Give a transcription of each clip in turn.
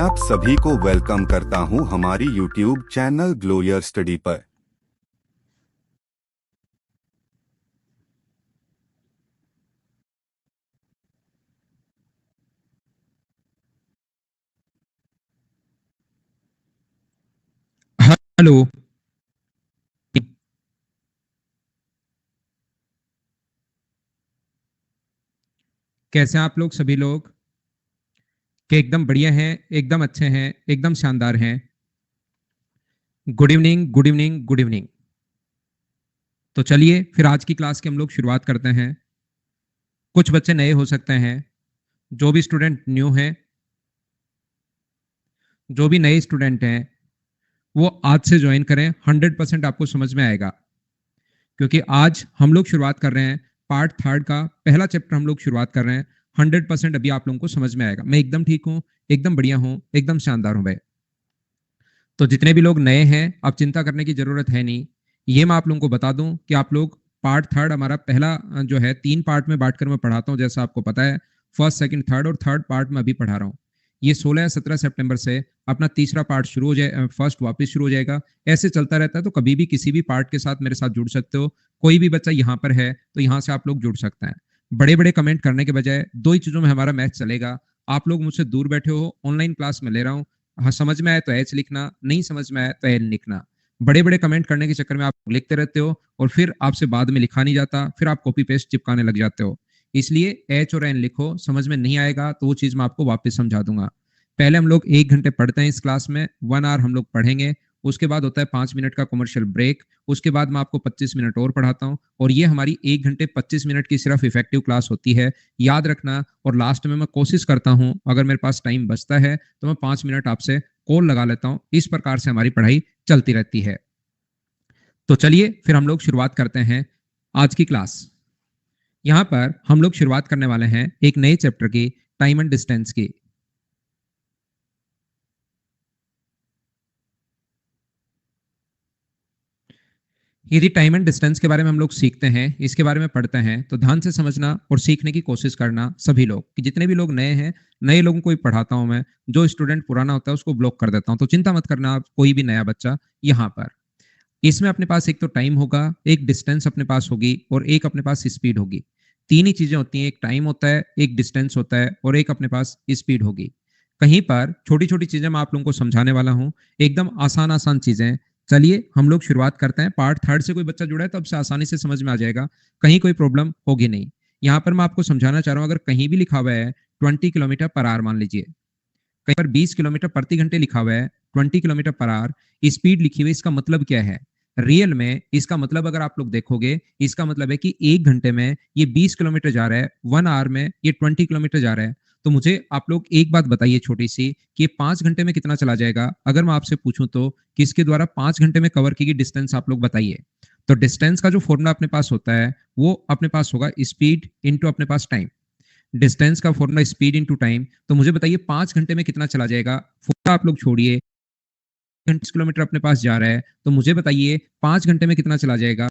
आप सभी को वेलकम करता हूं हमारी YouTube चैनल ग्लोयर स्टडी पर। हेलो। कैसे हैं आप लोग सभी लोग? कि एकदम बढ़िया हैं, एकदम अच्छे हैं, एकदम शानदार हैं। Good evening, good evening, good evening. तो चलिए फिर आज की क्लास की हम लोग शुरुआत करते हैं। कुछ बच्चे नए हो सकते हैं, जो भी स्टूडेंट न्यू हैं, जो भी नए स्टूडेंट हैं, वो आज से ज्वाइन करें। 100% आपको समझ में आएगा, क्योंकि आज हम लोग शुरुआत कर रहे हैं पार्ट थर्ड का पहला चैप्टर हम लोग शुरुआत कर रहे हैं। 100% अभी आप लोगों को समझ में आएगा। मैं एकदम ठीक हूँ, एकदम बढ़िया हूँ, एकदम शानदार हूँ भाई। तो जितने भी लोग नए हैं, अब चिंता करने की जरूरत है नहीं। ये मैं आप लोगों को बता दूं कि आप लोग पार्ट थर्ड हमारा पहला जो है 3 पार्ट में बांटकर मैं पढ़ाता हूं, जैसा आपको पता है। फर्स्ट, सेकंड, थर्ड और थर्ड पार्ट में अभी पढ़ा रहा हूं। ये 16 या 17 सितंबर से अपना तीसरा पार्ट शुरू हो जाए, फर्स्ट वापस शुरू हो जाएगा। ऐसे चलता रहता है, तो कभी भी किसी भी पार्ट के साथ मेरे साथ जुड़ सकते हो। कोई भी बच्चा यहाँ पर है तो यहाँ से आप लोग जुड़ सकते हैं। बड़े बड़े कमेंट करने के बजाय 2 ही चीजों में हमारा मैच चलेगा। आप लोग मुझसे दूर बैठे हो, ऑनलाइन क्लास में ले रहा हूँ। हाँ, समझ में आए तो एच लिखना, नहीं समझ में आए तो एल लिखना। बड़े बड़े कमेंट करने के चक्कर में आप लिखते रहते हो और फिर आपसे बाद में लिखा नहीं जाता, फिर आप कॉपी पेस्ट चिपकाने लग जाते हो। इसलिए एच और एन लिखो। समझ में नहीं आएगा तो वो चीज मैं आपको वापस समझा दूंगा। पहले हम लोग 1 घंटे पढ़ते हैं इस क्लास में, 1 आवर हम लोग पढ़ेंगे। उसके बाद होता है 5 मिनट का कमर्शियल ब्रेक। उसके बाद मैं आपको 25 मिनट और पढ़ाता हूँ, और ये हमारी 1 घंटे 25 मिनट की सिर्फ इफेक्टिव क्लास होती है, याद रखना। और लास्ट में मैं कोशिश करता हूँ, अगर मेरे पास टाइम बचता है तो मैं 5 मिनट आपसे कॉल लगा लेता हूँ। इस प्रकार से हमारी पढ़ाई चलती रहती है। तो चलिए फिर हम लोग शुरुआत करते हैं आज की क्लास। यहाँ पर हम लोग शुरुआत करने वाले हैं एक नए चैप्टर की, टाइम एंड डिस्टेंस की। यदि टाइम एंड डिस्टेंस के बारे में हम लोग सीखते हैं, इसके बारे में पढ़ते हैं, तो ध्यान से समझना और सीखने की कोशिश करना सभी लोग। कि जितने भी लोग नए हैं, नए लोगों को ही पढ़ाता हूं मैं। जो स्टूडेंट पुराना होता है उसको ब्लॉक कर देता हूं। तो चिंता मत करना आप, कोई भी नया बच्चा यहाँ पर। इसमें अपने पास एक तो टाइम होगा, एक डिस्टेंस अपने पास होगी, और एक अपने पास स्पीड होगी। 3 ही चीजें होती हैं, एक टाइम होता है, एक डिस्टेंस होता है, और एक अपने पास स्पीड होगी। कहीं पर छोटी छोटी चीजें मैं आप लोगों को समझाने वाला हूं, एकदम आसान आसान चीजें। चलिए हम लोग शुरुआत करते हैं। पार्ट थर्ड से कोई बच्चा जुड़ा है तो अब से आसानी से समझ में आ जाएगा, कहीं कोई प्रॉब्लम होगी नहीं। यहाँ पर मैं आपको समझाना चाह रहा हूँ, अगर कहीं भी लिखा हुआ है 20 किलोमीटर पर आवर, मान लीजिए कहीं पर 20 किलोमीटर प्रति घंटे लिखा हुआ है, 20 किलोमीटर पर आवर स्पीड लिखी हुई है, इसका मतलब क्या है? रियल में इसका मतलब अगर आप लोग देखोगे, इसका मतलब है कि 1 घंटे में ये 20 किलोमीटर जा रहा है, 1 आवर में ये 20 किलोमीटर जा रहा है। तो मुझे आप लोग एक बात बताइए छोटी सी, कि 5 घंटे में कितना चला जाएगा? अगर मैं आपसे पूछूं तो किसके द्वारा 5 घंटे में कवर की गई डिस्टेंस आप लोग बताइए। तो डिस्टेंस का जो फॉर्मूला अपने पास होता है, वो अपने पास होगा स्पीड इंटू अपने पास टाइम। डिस्टेंस का फॉर्मूला स्पीड इंटू टाइम। तो मुझे बताइए 5 घंटे में कितना चला जाएगा? फॉर्मूला आप लोग छोड़िए, 20 किलोमीटर अपने पास जा रहा है, तो मुझे बताइए 5 घंटे में कितना चला जाएगा?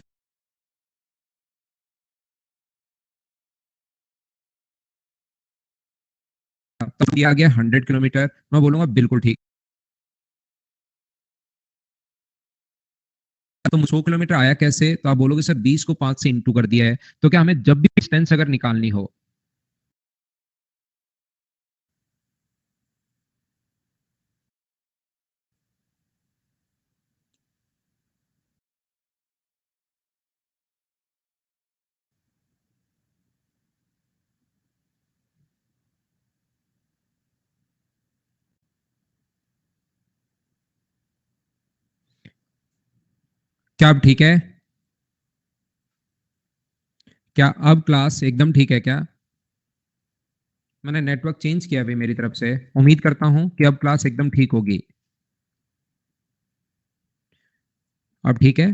तो दिया गया 100 किलोमीटर। मैं बोलूंगा बिल्कुल ठीक। तो 100 किलोमीटर आया कैसे? तो आप बोलोगे सर 20 को 5 से इंटू कर दिया है। तो क्या हमें जब भी डिस्टेंस अगर निकालनी हो, क्या अब ठीक है? क्या अब क्लास एकदम ठीक है क्या? मैंने नेटवर्क चेंज किया अभी मेरी तरफ से, उम्मीद करता हूं कि अब क्लास एकदम ठीक होगी। अब ठीक है।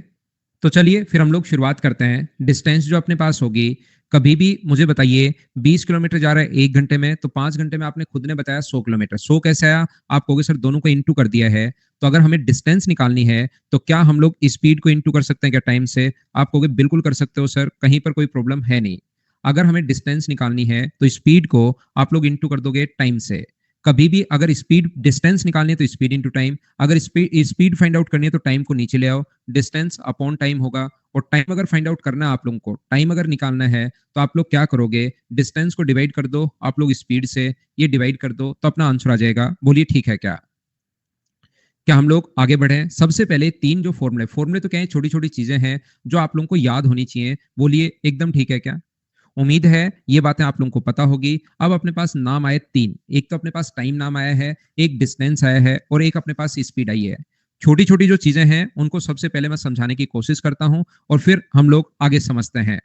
तो चलिए फिर हम लोग शुरुआत करते हैं। डिस्टेंस जो अपने पास होगी, कभी भी मुझे बताइए 20 किलोमीटर जा रहा है 1 घंटे में, तो 5 घंटे में आपने खुद ने बताया 100 किलोमीटर। 100 कैसे आया? आप कहोगे सर दोनों को इंटू कर दिया है। तो अगर हमें डिस्टेंस निकालनी है तो क्या हम लोग स्पीड को इंटू कर सकते हैं क्या टाइम से? आप कहोगे बिल्कुल कर सकते हो सर, कहीं पर कोई प्रॉब्लम है नहीं। अगर हमें डिस्टेंस निकालनी है तो स्पीड को आप लोग इंटू कर दोगे टाइम से। कभी भी अगर स्पीड डिस्टेंस निकालनी है तो स्पीड इनटू टाइम, अगर स्पीड फाइंड आउट करनी है तो टाइम को नीचे ले आओ, डिस्टेंस अपॉन टाइम होगा। और टाइम अगर फाइंड आउट करना है आप लोगों को, टाइम अगर निकालना है तो आप लोग क्या करोगे, डिस्टेंस को डिवाइड कर दो आप लोग स्पीड से, ये डिवाइड कर दो तो अपना आंसर आ जाएगा। बोलिए ठीक है क्या? क्या हम लोग आगे बढ़े? सबसे पहले तीन जो फॉर्मूले, फॉर्मूले तो क्या है, छोटी छोटी चीजें हैं जो आप लोगों को याद होनी चाहिए। बोलिए एकदम ठीक है क्या? उम्मीद है ये बातें आप लोगों को पता होगी। अब अपने पास नाम आए तीन, एक तो अपने पास टाइम नाम आया है, एक डिस्टेंस आया है और एक अपने पास स्पीड आई है। छोटी छोटी जो चीजें हैं उनको सबसे पहले मैं समझाने की कोशिश करता हूं और फिर हम लोग आगे समझते हैं।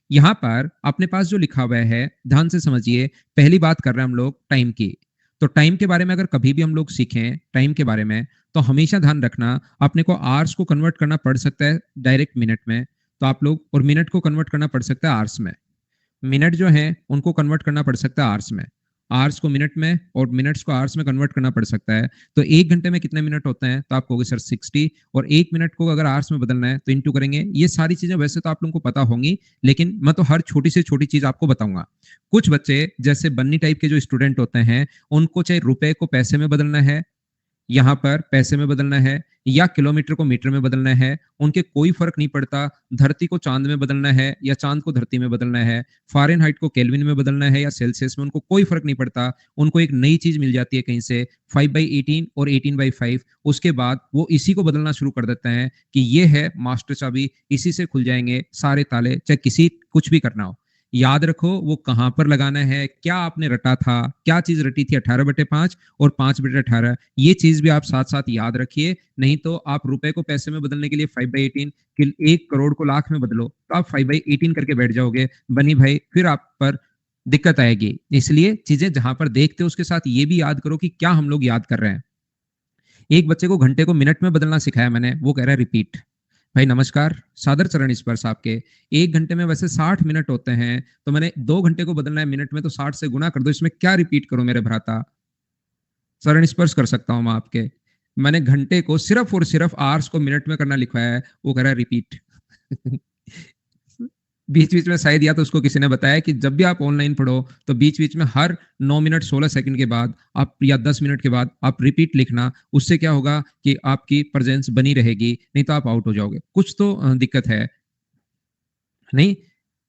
यहाँ पर अपने पास जो लिखा हुआ है ध्यान से समझिए। पहली बात कर रहे हैं हम लोग टाइम की। तो टाइम के बारे में अगर कभी भी हम लोग सीखें टाइम के बारे में, तो हमेशा ध्यान रखना अपने को आवर्स को कन्वर्ट करना पड़ सकता है डायरेक्ट मिनट में, तो आप लोग, और मिनट को कन्वर्ट करना पड़ सकता है आवर्स में। मिनट जो है उनको कन्वर्ट करना पड़ सकता है आवर्स में, आवर्स को मिनट में और मिनट्स को आवर्स में कन्वर्ट करना पड़ सकता है। तो एक घंटे में कितने मिनट होते हैं, तो आप कहोगे सर 60, और एक मिनट को अगर आवर्स में बदलना है तो इंटू करेंगे। ये सारी चीजें वैसे तो आप लोगों को पता होंगी, लेकिन मैं तो हर छोटी से छोटी चीज आपको बताऊंगा। कुछ बच्चे जैसे बन्नी टाइप के जो स्टूडेंट होते हैं, उनको चाहे रुपए को पैसे में बदलना है, यहाँ पर पैसे में बदलना है, या किलोमीटर को मीटर में बदलना है, उनके कोई फर्क नहीं पड़ता। धरती को चांद में बदलना है या चांद को धरती में बदलना है, फ़ारेनहाइट को केल्विन में बदलना है या सेल्सियस में, उनको कोई फर्क नहीं पड़ता। उनको एक नई चीज मिल जाती है कहीं से, 5/18 और 18/5, उसके बाद वो इसी को बदलना शुरू कर देते हैं कि ये है मास्टर चाबी, इसी से खुल जाएंगे सारे ताले, चाहे किसी कुछ भी करना हो। याद रखो वो कहां पर लगाना है, क्या आपने रटा था, क्या चीज रटी थी 18/5 और 5/18, ये चीज भी आप साथ साथ याद रखिए। नहीं तो आप रुपए को पैसे में बदलने के लिए 5/18 कि 1 करोड़ को लाख में बदलो, तो आप 5/18 करके बैठ जाओगे बनी भाई, फिर आप पर दिक्कत आएगी। इसलिए चीजें जहां पर देखते हो उसके साथ ये भी याद करो कि क्या हम लोग याद कर रहे हैं। एक बच्चे को घंटे को मिनट में बदलना सिखाया मैंने, वो कह रहा है रिपीट। भाई नमस्कार, सादर चरण स्पर्श आपके। एक घंटे में वैसे 60 मिनट होते हैं, तो मैंने 2 घंटे को बदलना है मिनट में, तो 60 से गुना कर दो, इसमें क्या रिपीट करूं मेरे भ्राता? चरण स्पर्श कर सकता हूं मैं आपके। मैंने घंटे को सिर्फ और सिर्फ आवर्स को मिनट में करना लिखवाया है, वो कह रहा है रिपीट। बीच बीच में शायद या तो उसको किसी ने बताया कि जब भी आप ऑनलाइन पढ़ो तो बीच बीच में हर 9 मिनट 16 सेकंड के बाद आप, या 10 मिनट के बाद आप रिपीट लिखना। उससे क्या होगा कि आपकी प्रेजेंस बनी रहेगी, नहीं तो आप आउट हो जाओगे। कुछ तो दिक्कत है नहीं।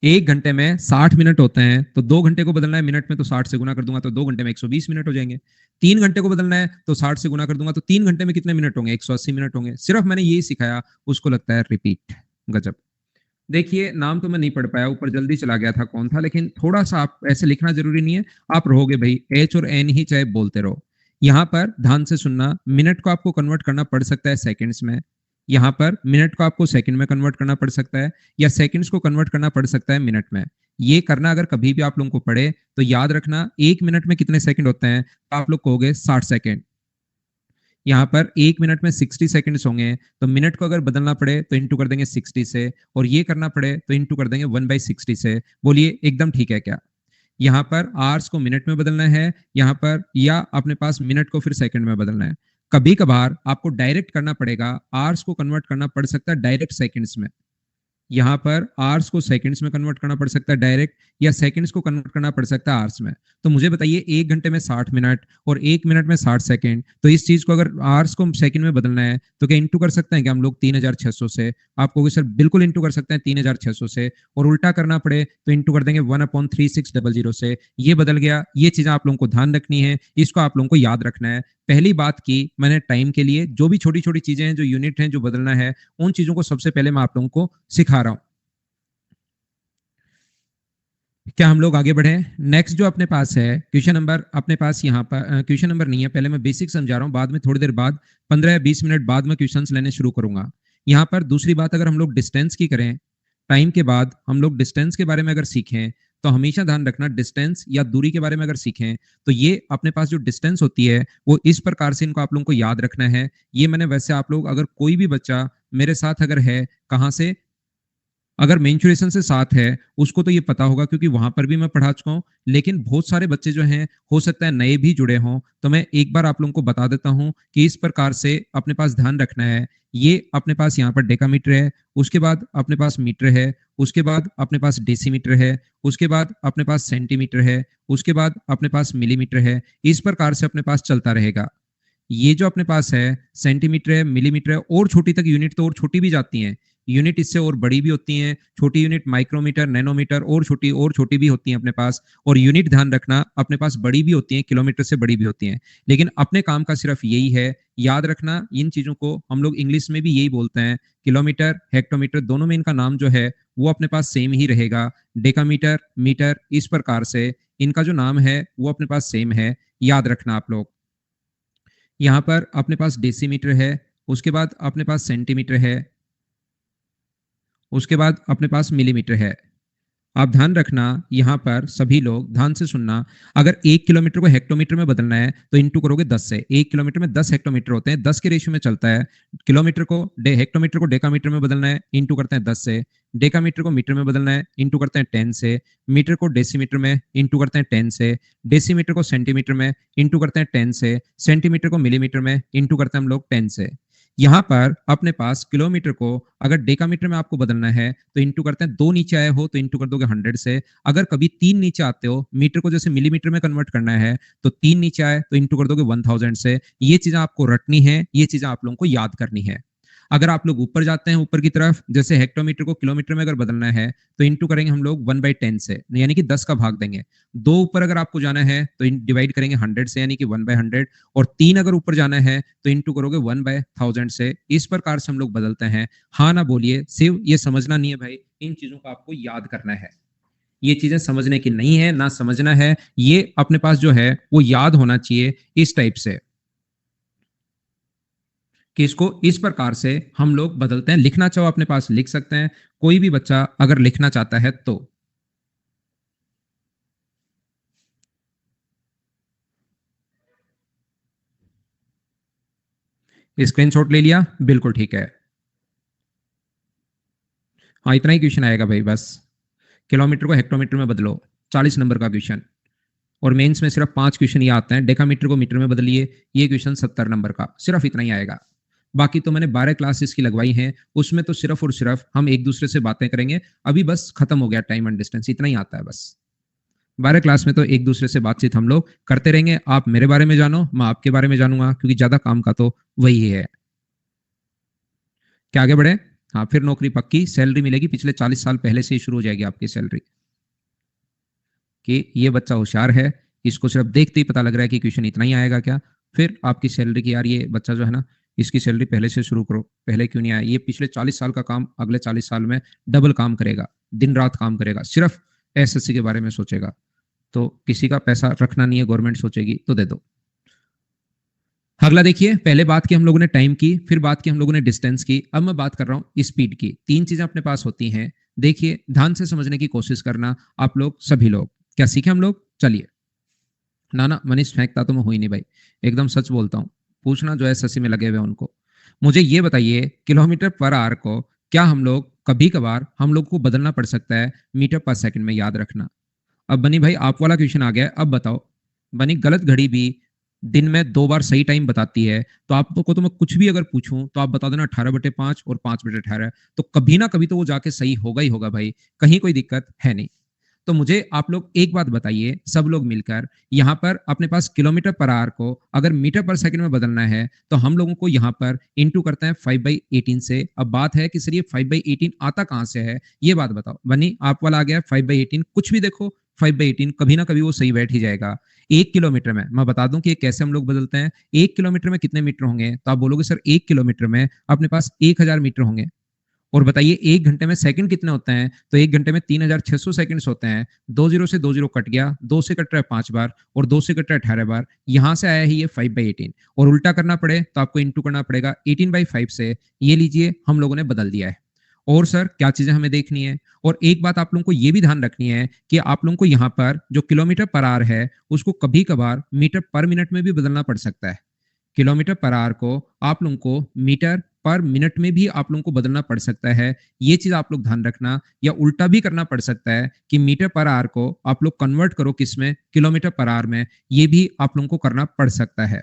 एक घंटे में 60 मिनट होते हैं, तो 2 घंटे को बदलना है मिनट में, तो 60 से गुना कर दूंगा तो 2 घंटे में 120 मिनट हो जाएंगे। 3 घंटे को बदलना है तो 60 से गुना कर दूंगा तो 3 घंटे में कितने मिनट होंगे, 180 मिनट होंगे। सिर्फ मैंने यही सिखाया, उसको लगता है रिपीट। गजब। देखिए नाम तो मैं नहीं पढ़ पाया, ऊपर जल्दी चला गया था कौन था, लेकिन थोड़ा सा आप ऐसे लिखना जरूरी नहीं है, आप रहोगे भाई एच और एन ही चाहे बोलते रहो। यहाँ पर ध्यान से सुनना, मिनट को आपको कन्वर्ट करना पड़ सकता है सेकंड्स में, यहाँ पर मिनट को आपको सेकंड में कन्वर्ट करना पड़ सकता है, या सेकंड्स को कन्वर्ट करना पड़ सकता है मिनट में। ये करना अगर कभी भी आप लोगों को पड़े तो याद रखना, एक मिनट में कितने सेकंड होते हैं, तो आप लोग कहोगे 60 सेकंड। यहाँ पर एक मिनट में 60 सेकंड्स होंगे, तो मिनट को अगर बदलना पड़े तो इंटू कर देंगे 60 से, और ये करना पड़े तो इंटू कर देंगे 1/60 से। बोलिए एकदम ठीक है क्या? यहाँ पर आवर्स को मिनट में बदलना है, यहाँ पर या अपने पास मिनट को फिर सेकंड में बदलना है। कभी कभार आपको डायरेक्ट करना पड़ेगा, आवर्स को कन्वर्ट करना पड़ सकता है डायरेक्ट सेकंड्स में। यहाँ पर आवर्स को सेकंड्स में कन्वर्ट करना पड़ सकता है डायरेक्ट, या सेकंड्स को कन्वर्ट करना पड़ सकता है आवर्स में। तो मुझे बताइए, एक घंटे में 60 मिनट और एक मिनट में 60 सेकंड, तो इस चीज को अगर आवर्स को सेकंड में बदलना है तो क्या इंटू कर सकते हैं क्या हम लोग 3600 से? आप कहोगे सर बिल्कुल इंटू कर सकते हैं 3600 से, और उल्टा करना पड़े तो इंटू कर देंगे 1/3600 से। ये बदल गया। ये चीजें आप लोगों को ध्यान रखनी है, इसको आप लोगों को याद रखना है। पहली बात की मैंने टाइम के लिए, जो भी छोटी छोटी चीजें हैं, जो यूनिट हैं, जो बदलना है, उन चीजों को सबसे पहले मैं आप लोगों को सिखा रहा हूं। क्या हम लोग आगे बढ़े? नेक्स्ट जो अपने पास है क्वेश्चन नंबर, अपने पास यहाँ पर क्वेश्चन नंबर नहीं है, पहले मैं बेसिक समझा रहा हूँ, बाद में थोड़ी देर बाद 15 या 20 मिनट बाद में क्वेश्चंस लेने शुरू करूंगा। यहाँ पर दूसरी बात, अगर हम लोग डिस्टेंस की करें, टाइम के बाद हम लोग डिस्टेंस के बारे में अगर सीखें, तो हमेशा ध्यान रखना डिस्टेंस या दूरी के बारे में अगर सीखें, तो ये अपने पास जो डिस्टेंस होती है वो इस प्रकार से, इनको आप लोगों को याद रखना है। ये मैंने वैसे, आप लोग अगर कोई भी बच्चा मेरे साथ अगर है, कहाँ से, अगर मेंचुरेशन से साथ है, उसको तो ये पता होगा क्योंकि वहां पर भी मैं पढ़ा चुका हूं। लेकिन बहुत सारे बच्चे जो हैं, हो सकता है नए भी जुड़े हों, तो मैं एक बार आप लोगों को बता देता हूं कि इस प्रकार से अपने पास ध्यान रखना है। ये अपने पास यहाँ पर डेकामीटर है, उसके बाद अपने पास मीटर है, उसके बाद अपने पास डेसीमीटर है, उसके बाद अपने पास सेंटीमीटर है, उसके बाद अपने पास मिलीमीटर है। इस प्रकार से अपने पास चलता रहेगा। ये जो अपने पास है सेंटीमीटर है, मिलीमीटर है, और छोटी तक यूनिट तो और छोटी भी जाती हैं। यूनिट इससे और बड़ी भी होती हैं, छोटी यूनिट माइक्रोमीटर, नैनोमीटर, और छोटी भी होती हैं अपने पास। और यूनिट ध्यान रखना अपने पास बड़ी भी होती हैं, किलोमीटर से बड़ी भी होती हैं। लेकिन अपने काम का सिर्फ यही है, याद रखना इन चीजों को। हम लोग इंग्लिश में भी यही बोलते हैं, किलोमीटर, हेक्टोमीटर, दोनों में इनका नाम जो है वो अपने पास सेम ही रहेगा। डेकामीटर, मीटर, इस प्रकार से इनका जो नाम है वो अपने पास सेम है, याद रखना आप लोग। यहाँ पर अपने पास डेसीमीटर है, उसके बाद अपने पास सेंटीमीटर है, उसके बाद अपने पास मिलीमीटर है। आप ध्यान रखना, यहाँ पर सभी लोग ध्यान से सुनना। अगर 1 किलोमीटर को हेक्टोमीटर में बदलना है तो इंटू करोगे 10 से। 1 किलोमीटर में 10 हेक्टोमीटर होते हैं, 10 के रेशियो में चलता है। हेक्टोमीटर को डेकामीटर में बदलना है, इंटू करते हैं 10 से। डेकामीटर को मीटर में बदलना है, इंटू करते हैं 10 से। मीटर को डेसीमीटर में, इंटू करते हैं 10 से। डेसीमीटर को सेंटीमीटर में, इंटू करते हैं 10 से। सेंटीमीटर को मिलीमीटर में, इंटू करते हैं हम लोग 10 से। यहाँ पर अपने पास किलोमीटर को अगर डेकामीटर में आपको बदलना है तो इंटू करते हैं, 2 नीचे आए हो तो इंटू कर दोगे 100 से। अगर कभी 3 नीचे आते हो, मीटर को जैसे मिलीमीटर में कन्वर्ट करना है तो 3 नीचे आए तो इंटू कर दोगे 1000 से। ये चीजें आपको रटनी है, ये चीजें आप लोगों को याद करनी है। अगर आप लोग ऊपर जाते हैं, ऊपर की तरफ, जैसे हेक्टोमीटर को किलोमीटर में अगर बदलना है तो इंटू करेंगे हम लोग 1/10 से, यानी कि 10 का भाग देंगे। 2 ऊपर अगर आपको जाना है तो डिवाइड करेंगे 100 से, यानी कि 1/100। और 3 अगर ऊपर जाना है तो इंटू करोगे 1/1000 से। इस प्रकार से हम लोग बदलते हैं। हाँ ना बोलिए, सिर्फ ये समझना नहीं है भाई, इन चीजों को आपको याद करना है। ये चीजें समझने की नहीं है, ना समझना है, ये अपने पास जो है वो याद होना चाहिए इस टाइप से, कि इसको इस प्रकार से हम लोग बदलते हैं। लिखना चाहो अपने पास लिख सकते हैं, कोई भी बच्चा अगर लिखना चाहता है तो। स्क्रीनशॉट ले लिया, बिल्कुल ठीक है। हाँ, इतना ही क्वेश्चन आएगा भाई बस। किलोमीटर को हेक्टोमीटर में बदलो, 40 नंबर का क्वेश्चन। और मेंस में सिर्फ 5 क्वेश्चन ये आते हैं। डेकामीटर को मीटर में बदलिए, ये क्वेश्चन 70 नंबर का, सिर्फ इतना ही आएगा। बाकी तो मैंने 12 क्लासेस की लगवाई हैं, उसमें तो सिर्फ और सिर्फ हम एक दूसरे से बातें करेंगे। अभी बस खत्म हो गया टाइम एंड डिस्टेंस, इतना ही आता है बस। 12 क्लास में तो एक दूसरे से बातचीत हम लोग करते रहेंगे। आप मेरे बारे में जानो, मैं आपके बारे में जानूंगा, क्योंकि ज्यादा काम का तो वही है। क्या आगे बढ़े? हाँ, फिर नौकरी पक्की, सैलरी मिलेगी, पिछले 40 साल पहले से ही शुरू हो जाएगी आपकी सैलरी। कि ये बच्चा होशियार है, इसको सिर्फ देखते ही पता लग रहा है कि क्वेश्चन इतना ही आएगा क्या, फिर आपकी सैलरी की, यार ये बच्चा जो है ना, इसकी सैलरी पहले से शुरू करो, पहले क्यों नहीं आया। ये पिछले 40 साल का काम अगले 40 साल में डबल काम करेगा, दिन रात काम करेगा, सिर्फ एसएससी के बारे में सोचेगा। तो किसी का पैसा रखना नहीं है, गवर्नमेंट सोचेगी तो दे दो। अगला देखिए, पहले बात की हम लोगों ने टाइम की, फिर बात की हम लोगों ने डिस्टेंस की, अब मैं बात कर रहा हूं स्पीड की। 3 चीजें अपने पास होती हैं। देखिए, ध्यान से समझने की कोशिश करना आप लोग सभी लोग। क्या सीखे हम लोग? चलिए। ना ना मनीष, फेंकता तो मैं हुई नहीं भाई, एकदम सच बोलता हूँ। पूछना जो है ससी में लगे हुए उनको। मुझे ये बताइए, किलोमीटर पर आवर को क्या हम लोग कभी कभार हम लोग को बदलना पड़ सकता है मीटर पर सेकंड में? याद रखना। अब बनी भाई, आप वाला क्वेश्चन आ गया है, अब बताओ। बनी, गलत घड़ी भी दिन में 2 बार सही टाइम बताती है, तो आपको तो मैं कुछ भी अगर पूछूं तो आप बता देना 18/5 और 5/18। तो कभी ना कभी तो वो जाके सही होगा ही होगा भाई, कहीं कोई दिक्कत है नहीं। तो मुझे आप लोग एक बात बताइए, सब लोग मिलकर, यहाँ पर अपने पास किलोमीटर पर आवर को अगर मीटर पर सेकंड में बदलना है तो हम लोगों को यहाँ पर इंटू करते हैं 5/18 से। अब बात है कि सर ये 5/18 आता कहाँ से है, ये बात बताओ। बनी, आप वाला आ गया 5/18, कुछ भी देखो 5/18, कभी ना कभी वो सही बैठ ही जाएगा। 1 किलोमीटर में मैं बता दूं कि ये कैसे हम लोग बदलते हैं। 1 किलोमीटर में कितने मीटर होंगे? तो आप बोलोगे सर 1 किलोमीटर में अपने पास 1000 मीटर होंगे। और बताइए 1 घंटे में सेकंड कितने होते हैं? तो 1 घंटे में 3600 सेकंड्स होते हैं। 2 जीरो से 2 जीरो कट गया, 2 से कट रहा है 5 बार, और 2 से कट रहा है 18 बार। यहां से आया ही ये 5/18। और उल्टा करना पड़े तो आपको इंटू करना पड़ेगा 18/5 से। ये लीजिए, हम लोगों ने बदल दिया है। और सर क्या चीजें हमें देखनी है? और एक बात आप लोगों को ये भी ध्यान रखनी है कि आप लोगों को यहाँ पर जो किलोमीटर पर आवर है उसको कभी कभार मीटर पर मिनट में भी बदलना पड़ सकता है। किलोमीटर पर आवर को आप लोगों को मीटर पर मिनट में भी आप लोगों को बदलना पड़ सकता है। ये चीज आप लोग ध्यान रखना। या उल्टा भी करना पड़ सकता है कि मीटर पर आवर को आप लोग कन्वर्ट करो किस में? किलोमीटर पर आवर में। ये भी आप लोगों को करना पड़ सकता है।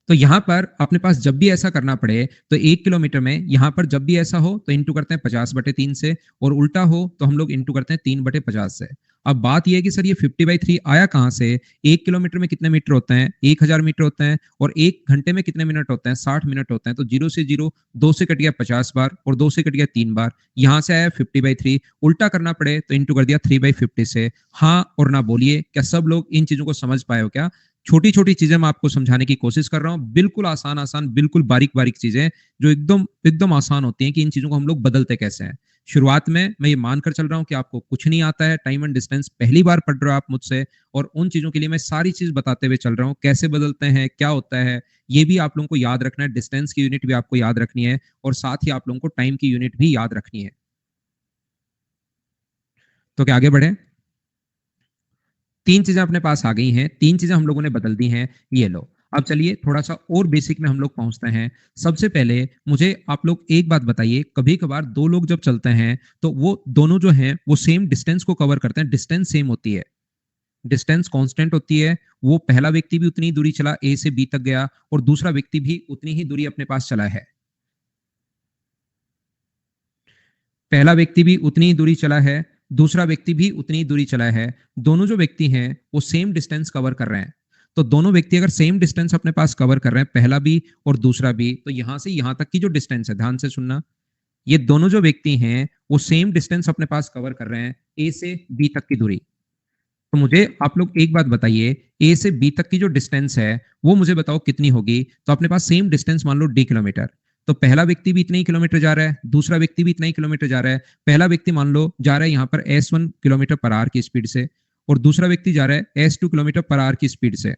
तो यहाँ पर अपने पास जब भी ऐसा करना पड़े तो 1 किलोमीटर में यहाँ पर जब भी ऐसा हो तो इंटू करते हैं 50/3 से, और उल्टा हो तो हम लोग इंटू करते हैं 3/50 से। अब बात यह है कि सर ये 50/3 आया कहाँ से? 1 किलोमीटर में कितने मीटर होते हैं? 1000 मीटर होते हैं, और 1 घंटे में कितने मिनट होते हैं? 60 मिनट होते हैं। तो 0 से 0, 2 से कट गया 50 बार, और 2 से कट गया 3 बार। यहाँ से आया 50/3, उल्टा करना पड़े तो इंटू कर दिया 3/50 से। हाँ और ना बोलिए, क्या सब लोग इन चीजों को समझ पाए हो क्या? छोटी छोटी चीजें मैं आपको समझाने की कोशिश कर रहा हूँ, बिल्कुल आसान आसान, बिल्कुल बारीक बारीक चीजें जो एकदम एकदम आसान होती हैं कि इन चीजों को हम लोग बदलते कैसे हैं। शुरुआत में मैं ये मानकर चल रहा हूँ कि आपको कुछ नहीं आता है, टाइम एंड डिस्टेंस पहली बार पढ़ रहे हो आप मुझसे, और उन चीजों के लिए मैं सारी चीज बताते हुए चल रहा हूँ, कैसे बदलते हैं, क्या होता है, ये भी आप लोगों को याद रखना है। डिस्टेंस की यूनिट भी आपको याद रखनी है, और साथ ही आप लोगों को टाइम की यूनिट भी याद रखनी है। तो क्या आगे बढ़े? 3 चीजें अपने पास आ गई हैं, 3 चीजें हम लोगों ने बदल दी हैं, ये लो। अब चलिए थोड़ा सा और बेसिक में हम लोग पहुंचते हैं। सबसे पहले मुझे आप लोग एक बात बताइए, कभी कभार दो लोग जब चलते हैं तो वो दोनों जो हैं वो सेम डिस्टेंस को कवर करते हैं, डिस्टेंस सेम होती है, डिस्टेंस कांस्टेंट होती है। वो पहला व्यक्ति भी उतनी दूरी चला, ए से बी तक गया, और दूसरा व्यक्ति भी उतनी ही दूरी अपने पास चला है। पहला व्यक्ति भी उतनी ही दूरी चला है, दूसरा व्यक्ति भी उतनी ही दूरी चला है। दोनों जो व्यक्ति हैं वो सेम डिस्टेंस कवर कर रहे हैं। तो दोनों व्यक्ति अगर सेम डिस्टेंस अपने पास कवर कर रहे हैं, पहला भी और दूसरा भी, तो यहां से यहां तक की जो डिस्टेंस है, ध्यान से सुनना, ये दोनों जो व्यक्ति हैं वो सेम डिस्टेंस अपने पास कवर कर रहे हैं, ए से बी तक की दूरी। तो मुझे आप लोग एक बात बताइए, ए से बी तक की जो डिस्टेंस है वो मुझे बताओ कितनी होगी? तो अपने पास सेम डिस्टेंस मान लो डी किलोमीटर। तो पहला व्यक्ति भी इतना ही किलोमीटर जा रहा है, दूसरा व्यक्ति भी इतना ही किलोमीटर जा रहा है। पहला व्यक्ति मान लो जा रहा है यहाँ पर S1 किलोमीटर पर आवर की स्पीड से, और दूसरा व्यक्ति जा रहा है S2 किलोमीटर पर आवर की स्पीड से।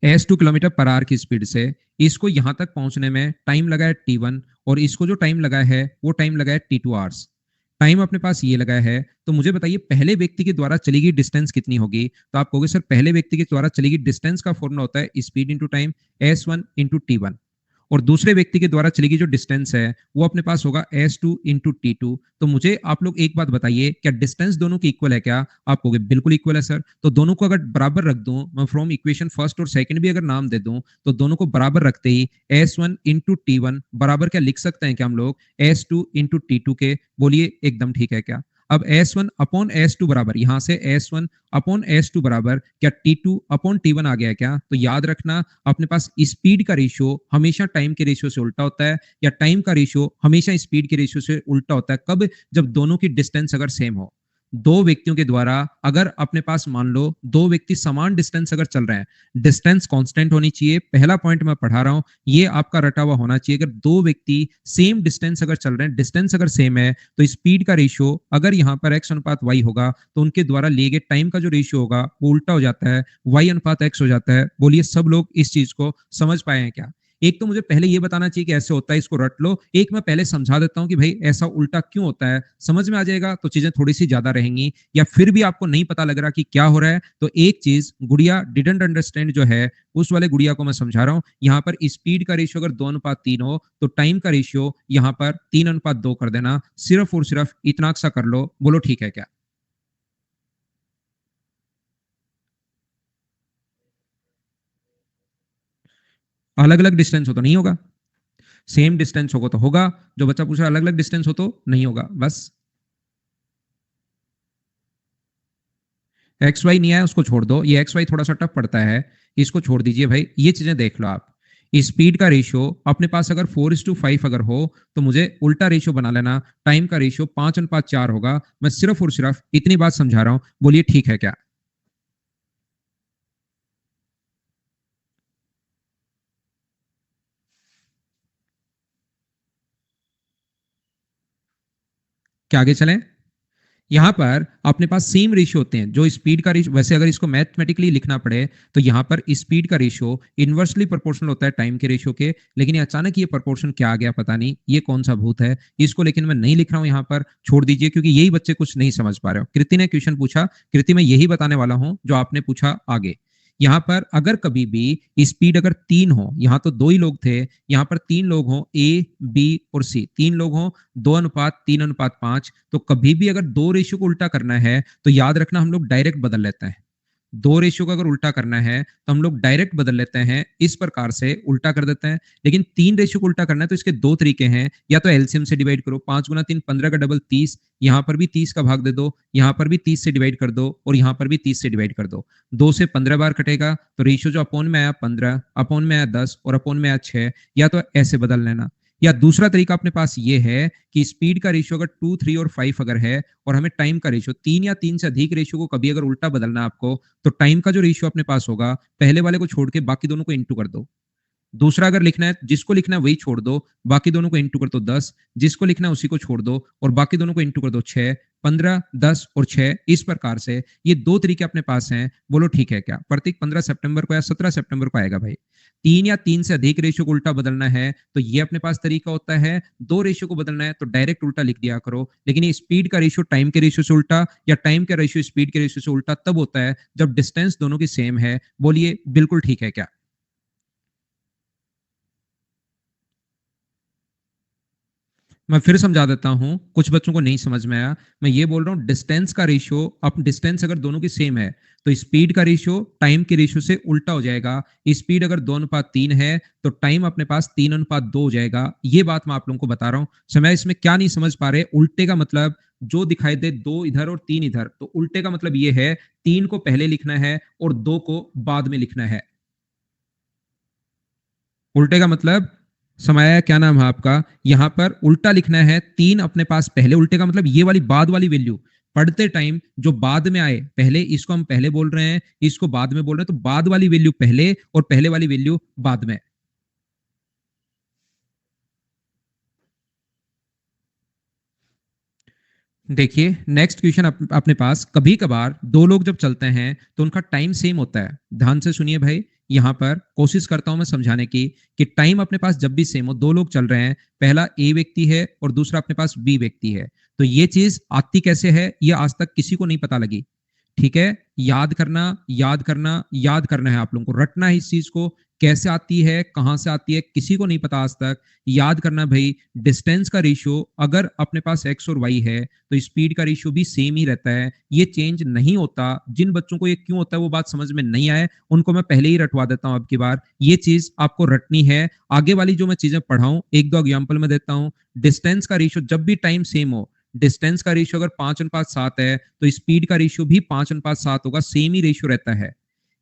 S2 किलोमीटर पर आवर की स्पीड से इसको यहां तक पहुंचने में टाइम लगा है T1, और इसको जो टाइम लगा है वो टाइम लगा है T2 आवर्स। टाइम अपने पास ये लगा है, तो मुझे बताइए पहले व्यक्ति के द्वारा चली गई डिस्टेंस कितनी होगी? तो आप कहोगे सर पहले व्यक्ति के द्वारा चली गई डिस्टेंस का फॉर्मूला होता है speed into time, S1 into T1। और दूसरे व्यक्ति के द्वारा चली गई जो डिस्टेंस है वो अपने पास होगा S2 इंटू T2। तो मुझे आप लोग एक बात बताइए, क्या डिस्टेंस दोनों की इक्वल है क्या? आप कहोगे बिल्कुल इक्वल है सर। तो दोनों को अगर बराबर रख दूं, मैं फ्रॉम इक्वेशन फर्स्ट और सेकंड भी अगर नाम दे दूं, तो दोनों को बराबर रखते ही S1 इंटू T1 बराबर क्या लिख सकते हैं क्या हम लोग? S2 इंटू T2 के। बोलिए एकदम ठीक है क्या? अब S1 अपॉन S2 बराबर, यहां से S1 अपॉन S2 बराबर क्या T2 अपॉन T1 आ गया है क्या? तो याद रखना, अपने पास स्पीड का रेशियो हमेशा टाइम के रेशियो से उल्टा होता है, या टाइम का रेशियो हमेशा स्पीड के रेशियो से उल्टा होता है। कब? जब दोनों की डिस्टेंस अगर सेम हो। दो व्यक्तियों के द्वारा अगर अपने पास मान लो दो व्यक्ति समान डिस्टेंस अगर चल रहे हैं, डिस्टेंस कांस्टेंट होनी चाहिए, पहला पॉइंट मैं पढ़ा रहा हूं, ये आपका रटा हुआ होना चाहिए। अगर दो व्यक्ति सेम डिस्टेंस अगर चल रहे हैं, डिस्टेंस अगर सेम है, तो स्पीड का रेशियो अगर यहां पर x अनुपात y होगा, तो उनके द्वारा लिए गए टाइम का जो रेशियो होगा वो उल्टा हो जाता है, y अनुपात x हो जाता है। बोलिए सब लोग इस चीज को समझ पाए हैं क्या? एक तो मुझे पहले ये बताना चाहिए कि ऐसे होता है, इसको रट लो। एक मैं पहले समझा देता हूं कि भाई ऐसा उल्टा क्यों होता है, समझ में आ जाएगा तो चीजें थोड़ी सी ज्यादा रहेंगी। या फिर भी आपको नहीं पता लग रहा कि क्या हो रहा है, तो एक चीज गुड़िया डिडंट अंडरस्टैंड जो है, उस वाले गुड़िया को मैं समझा रहा हूं। यहाँ पर स्पीड का रेशियो अगर 2:3 हो, तो टाइम का रेशियो यहाँ पर 3:2 कर देना। सिर्फ और सिर्फ इतना सा कर लो, बोलो ठीक है क्या? अलग अलग डिस्टेंस हो तो नहीं होगा, सेम डिस्टेंस होगा तो होगा। जो बच्चा पूछ रहा है अलग अलग डिस्टेंस हो तो नहीं होगा, बस। एक्स वाई नहीं आया उसको छोड़ दो, ये एक्स वाई थोड़ा सा टफ पड़ता है, इसको छोड़ दीजिए भाई। ये चीजें देख लो आप, स्पीड का रेशियो अपने पास अगर 4:5 अगर हो, तो मुझे उल्टा रेशियो बना लेना, टाइम का रेशियो 5:4 होगा। मैं सिर्फ और सिर्फ इतनी बात समझा रहा हूं, बोलिए ठीक है क्या? क्या आगे चलें? यहाँ पर अपने पास सेम रेशियो होते हैं, जो स्पीड का रेशियो, वैसे अगर इसको मैथमेटिकली लिखना पड़े तो यहाँ पर स्पीड का रेशियो इनवर्सली प्रोपोर्शनल होता है टाइम के रेशियो के। लेकिन ये अचानक ये प्रोपोर्शन क्या आ गया पता नहीं, ये कौन सा भूत है इसको, लेकिन मैं नहीं लिख रहा हूँ यहाँ पर, छोड़ दीजिए, क्योंकि यही बच्चे कुछ नहीं समझ पा रहे हो। कृति ने क्वेश्चन पूछा, कृति मैं यही बताने वाला हूँ जो आपने पूछा आगे। यहाँ पर अगर कभी भी स्पीड अगर 3 हो, यहाँ तो 2 ही लोग थे, यहाँ पर 3 लोग हो, ए बी और सी, 3 लोग हो, 2:3:5, तो कभी भी अगर दो रेशियो को उल्टा करना है तो याद रखना हम लोग डायरेक्ट बदल लेते हैं। दो रेशियो को अगर उल्टा करना है तो हम लोग डायरेक्ट बदल लेते हैं, इस प्रकार से उल्टा कर देते हैं। लेकिन तीन रेशियो को उल्टा करना है तो इसके दो तरीके हैं, या तो एलसीएम से डिवाइड करो, 5 गुना 3 15 का डबल 30, यहां पर भी 30 का भाग दे दो, यहां पर भी 30 से डिवाइड कर दो और यहां पर भी 30 से डिवाइड कर दो। 2 से 15 बार कटेगा तो रेशियो जो अपॉन में आया 15, अपॉन में आया 10 और अपॉन में आया 6, या तो ऐसे बदल लेना। या दूसरा तरीका अपने पास ये है कि स्पीड का रेशियो अगर 2, 3 और 5 अगर है और हमें टाइम का रेशियो 3 या 3 से अधिक रेशियो को कभी अगर उल्टा बदलना है आपको, तो टाइम का जो रेशियो अपने पास होगा पहले वाले को छोड़ के बाकी दोनों को इंटू कर दो। दूसरा अगर लिखना है, जिसको लिखना है वही छोड़ दो, बाकी दोनों को इंटू कर दो 10, जिसको लिखना है उसी को छोड़ दो और बाकी दोनों को इंटू कर दो 6, 15, 10 और 6। इस प्रकार से ये दो तरीके अपने पास हैं। बोलो ठीक है क्या? प्रतीक 15 सितंबर को या 17 सितंबर को आएगा भाई। 3 या 3 से अधिक रेशियो को उल्टा बदलना है तो ये अपने पास तरीका होता है। दो रेशियो को बदलना है तो डायरेक्ट उल्टा लिख दिया करो। लेकिन ये स्पीड का रेशियो टाइम के रेशियो से उल्टा या टाइम का रेशियो स्पीड के रेशियो से उल्टा तब होता है जब डिस्टेंस दोनों की सेम है। बोलिए बिल्कुल ठीक है क्या? मैं फिर समझा देता हूं, कुछ बच्चों को नहीं समझ में आया। मैं ये बोल रहा हूं डिस्टेंस का रेशियो, अब डिस्टेंस अगर दोनों की सेम है तो स्पीड का रेशियो टाइम के रेशियो से उल्टा हो जाएगा। स्पीड अगर 2:3 है तो टाइम अपने पास 3:2 हो जाएगा। ये बात मैं आप लोगों को बता रहा हूं। समय इसमें क्या नहीं समझ पा रहे? उल्टे का मतलब जो दिखाई दे 2 इधर और 3 इधर, तो उल्टे का मतलब ये है 3 को पहले लिखना है और 2 को बाद में लिखना है। उल्टे का मतलब समाया, क्या नाम है आपका? यहां पर उल्टा लिखना है, 3 अपने पास पहले। उल्टे का मतलब ये वाली बाद वाली वैल्यू पढ़ते टाइम जो बाद में आए, पहले इसको हम पहले बोल रहे हैं, इसको बाद में बोल रहे हैं, तो बाद वाली वैल्यू पहले और पहले वाली वैल्यू बाद में। देखिए नेक्स्ट क्वेश्चन अपने पास, कभी कभार दो लोग जब चलते हैं तो उनका टाइम सेम होता है। ध्यान से सुनिए भाई, यहां पर कोशिश करता हूं मैं समझाने की कि टाइम अपने पास जब भी सेम हो, दो लोग चल रहे हैं, पहला ए व्यक्ति है और दूसरा अपने पास बी व्यक्ति है, तो ये चीज आती कैसे है ये आज तक किसी को नहीं पता लगी। ठीक है, याद करना, याद करना, याद करना है आप लोगों को, रटना है इस चीज को। कैसे आती है, कहां से आती है, किसी को नहीं पता आज तक। याद करना भाई, डिस्टेंस का रेशियो अगर अपने पास एक्स और वाई है तो स्पीड का रेशियो भी सेम ही रहता है, ये चेंज नहीं होता। जिन बच्चों को ये क्यों होता है वो बात समझ में नहीं आए, उनको मैं पहले ही रटवा देता हूं। अब की बार ये चीज आपको रटनी है। आगे वाली जो मैं चीजें पढ़ाऊं, एक दो एग्जाम्पल में देता हूं। डिस्टेंस का रेशियो जब भी टाइम सेम हो, डिस्टेंस का रेशियो अगर 5:7 है तो स्पीड का रेशियो भी 5:7 होगा, सेम ही रेशियो रहता है।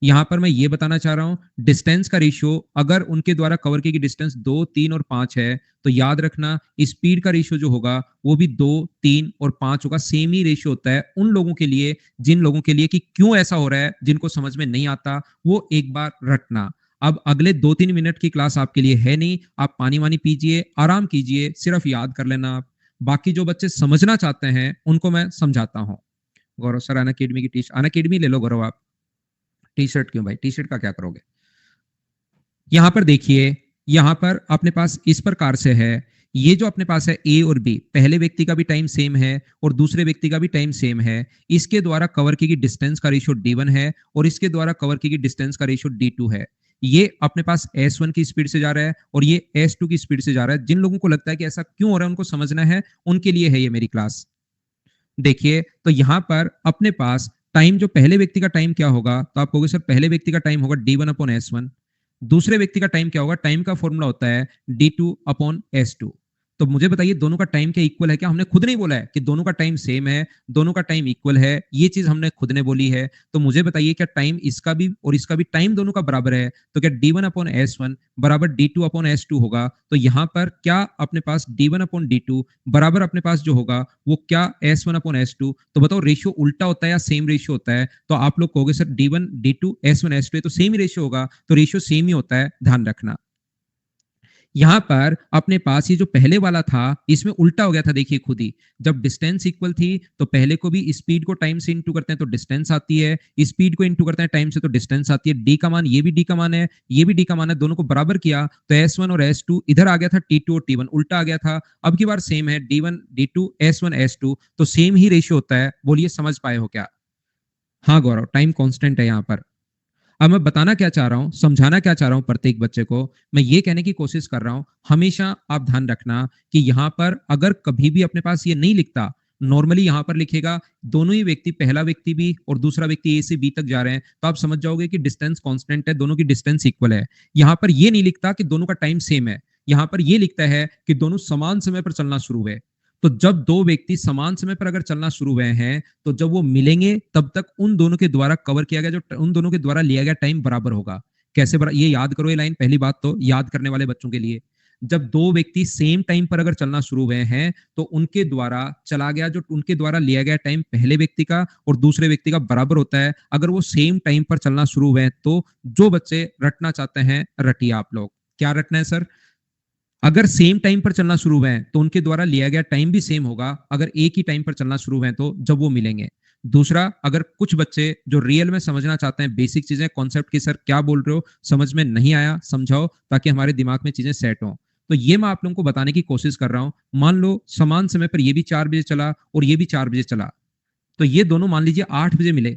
यहां पर मैं ये बताना चाह रहा हूं, डिस्टेंस का रेशियो अगर उनके द्वारा कवर की गई डिस्टेंस 2, 3 और 5 है तो याद रखना स्पीड का रेशियो जो होगा वो भी 2, 3 और 5 होगा, सेम ही रेशियो होता है उन लोगों के लिए, जिन लोगों के लिए कि क्यों ऐसा हो रहा है, जिनको समझ में नहीं आता वो एक बार रटना। अब अगले 2-3 मिनट की क्लास आपके लिए है नहीं, आप पानी वानी पीजिए, आराम कीजिए, सिर्फ याद कर लेना आप। बाकी जो बच्चे समझना चाहते हैं उनको मैं समझाता हूँ। गौरव सर, अन अकेडमी की अन अकेडमी ले लो गौरव आप। टी शर्ट क्यों भाई, टी शर्ट का क्या करोगे? यहां पर देखिए, यहां पर अपने पास इस प्रकार से है, ये जो अपने पास है ए और बी, पहले व्यक्ति का भी टाइम सेम है और दूसरे व्यक्ति का भी टाइम सेम है। इसके द्वारा कवर की गई डिस्टेंस का रेशियो d1 है और इसके द्वारा कवर की गई डिस्टेंस का रेशियो d2 है। ये अपने पास s1 की स्पीड से जा रहा है और ये s2 की स्पीड से जा रहा है। जिन लोगों को लगता है कि ऐसा क्यों हो रहा है उनको समझना है, उनके लिए है ये मेरी क्लास। देखिए तो यहां पर अपने पास टाइम, जो पहले व्यक्ति का टाइम क्या होगा, तो आप कहोगे सर पहले व्यक्ति का टाइम होगा d1/s1। दूसरे व्यक्ति का टाइम क्या होगा? टाइम का फॉर्मूला होता है d2/s2। तो मुझे बताइए दोनों का टाइम क्या इक्वल है क्या? हमने खुद नहीं बोला है कि दोनों का टाइम सेम है, दोनों का टाइम इक्वल है, ये चीज हमने खुद ने बोली है। तो मुझे बताइए क्या टाइम इसका भी और इसका भी टाइम दोनों का बराबर है? तो क्या d1/s1 बराबर d2/s2 होगा? तो यहां पर क्या अपने पास d1/d2 बराबर अपने पास जो होगा वो क्या s1/s2? तो बताओ रेशियो उल्टा होता है या सेम रेशियो होता है? तो आप लोग कहोगे sir d1 d2 s1 s2 तो सेम ही रेशियो होगा, तो रेशियो सेम ही होता है, ध्यान रखना। यहां पर अपने पास ये जो पहले वाला था इसमें उल्टा हो गया था, देखिए खुद ही। जब डिस्टेंस इक्वल थी तो पहले को भी स्पीड को टाइम से इंटू करते हैं तो डिस्टेंस आती है, स्पीड को इंटू करते हैं टाइम से तो डिस्टेंस आती है। डी का मान, ये भी डी का मान है, ये भी डी का मान है, दोनों को बराबर किया तो S1 और S2 इधर आ गया था, T2 और T1 उल्टा आ गया था। अब की बार सेम है, D1 D2 S1 S2 तो सेम ही रेशियो होता है। बोलिए समझ पाए हो क्या? हाँ गौरव, टाइम कांस्टेंट है यहाँ पर। अब मैं बताना क्या चाह रहा हूं, समझाना क्या चाह रहा हूं प्रत्येक बच्चे को, मैं ये कहने की कोशिश कर रहा हूं, हमेशा आप ध्यान रखना कि यहां पर अगर कभी भी अपने पास ये नहीं लिखता नॉर्मली यहां पर लिखेगा दोनों ही व्यक्ति, पहला व्यक्ति भी और दूसरा व्यक्ति ए से बी तक जा रहे हैं, तो आप समझ जाओगे कि डिस्टेंस कांस्टेंट है, दोनों की डिस्टेंस इक्वल है। यहां पर ये नहीं लिखता कि दोनों का टाइम सेम है, यहां पर ये लिखता है कि दोनों समान समय पर चलना शुरू हुए। तो जब दो व्यक्ति समान समय पर अगर चलना शुरू हुए हैं, तो जब वो मिलेंगे तब तक उन दोनों के द्वारा कवर किया गया, जो उन दोनों के द्वारा लिया गया टाइम बराबर होगा। कैसे ये याद करो, ये लाइन पहली बात तो याद करने वाले बच्चों के लिए, जब दो व्यक्ति सेम टाइम पर अगर चलना शुरू हुए हैं तो उनके द्वारा चला गया, जो उनके द्वारा लिया गया टाइम पहले व्यक्ति का और दूसरे व्यक्ति का बराबर होता है। अगर वो सेम टाइम पर चलना शुरू हुए हैं, तो जो बच्चे रटना चाहते हैं रटिए आप लोग। क्या रटना है सर? अगर सेम टाइम पर चलना शुरू हुए हैं तो उनके द्वारा लिया गया टाइम भी सेम होगा, अगर एक ही टाइम पर चलना शुरू हुए हैं तो जब वो मिलेंगे। दूसरा, अगर कुछ बच्चे जो रियल में समझना चाहते हैं बेसिक चीजें, कॉन्सेप्ट की सर क्या बोल रहे हो, समझ में नहीं आया, समझाओ ताकि हमारे दिमाग में चीजें सेट हो। तो ये मैं आप लोगों को बताने की कोशिश कर रहा हूं। मान लो समान समय पर ये भी 4 बजे चला और ये भी 4 बजे चला, तो ये दोनों मान लीजिए 8 बजे मिले।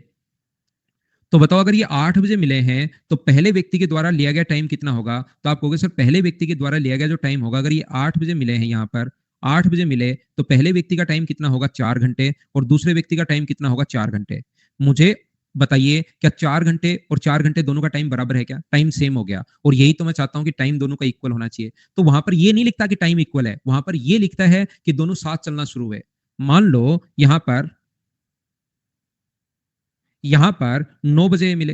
तो बताओ, अगर ये 8 बजे मिले हैं तो पहले व्यक्ति के द्वारा लिया गया टाइम कितना होगा? तो आप कहोगे सर पहले व्यक्ति के द्वारा लिया गया जो टाइम होगा, अगर ये 8 बजे मिले हैं, यहाँ पर 8 बजे मिले, तो पहले व्यक्ति का टाइम कितना होगा? 4 घंटे। और दूसरे व्यक्ति का टाइम कितना होगा? 4 घंटे। मुझे बताइए, क्या 4 घंटे और 4 घंटे दोनों का टाइम बराबर है क्या? टाइम सेम हो गया। और यही तो मैं चाहता हूं कि टाइम दोनों का इक्वल होना चाहिए। तो वहां पर ये नहीं लिखता कि टाइम इक्वल है, वहां पर ये लिखता है कि दोनों साथ चलना शुरू हुए। मान लो यहां पर 9 बजे मिले,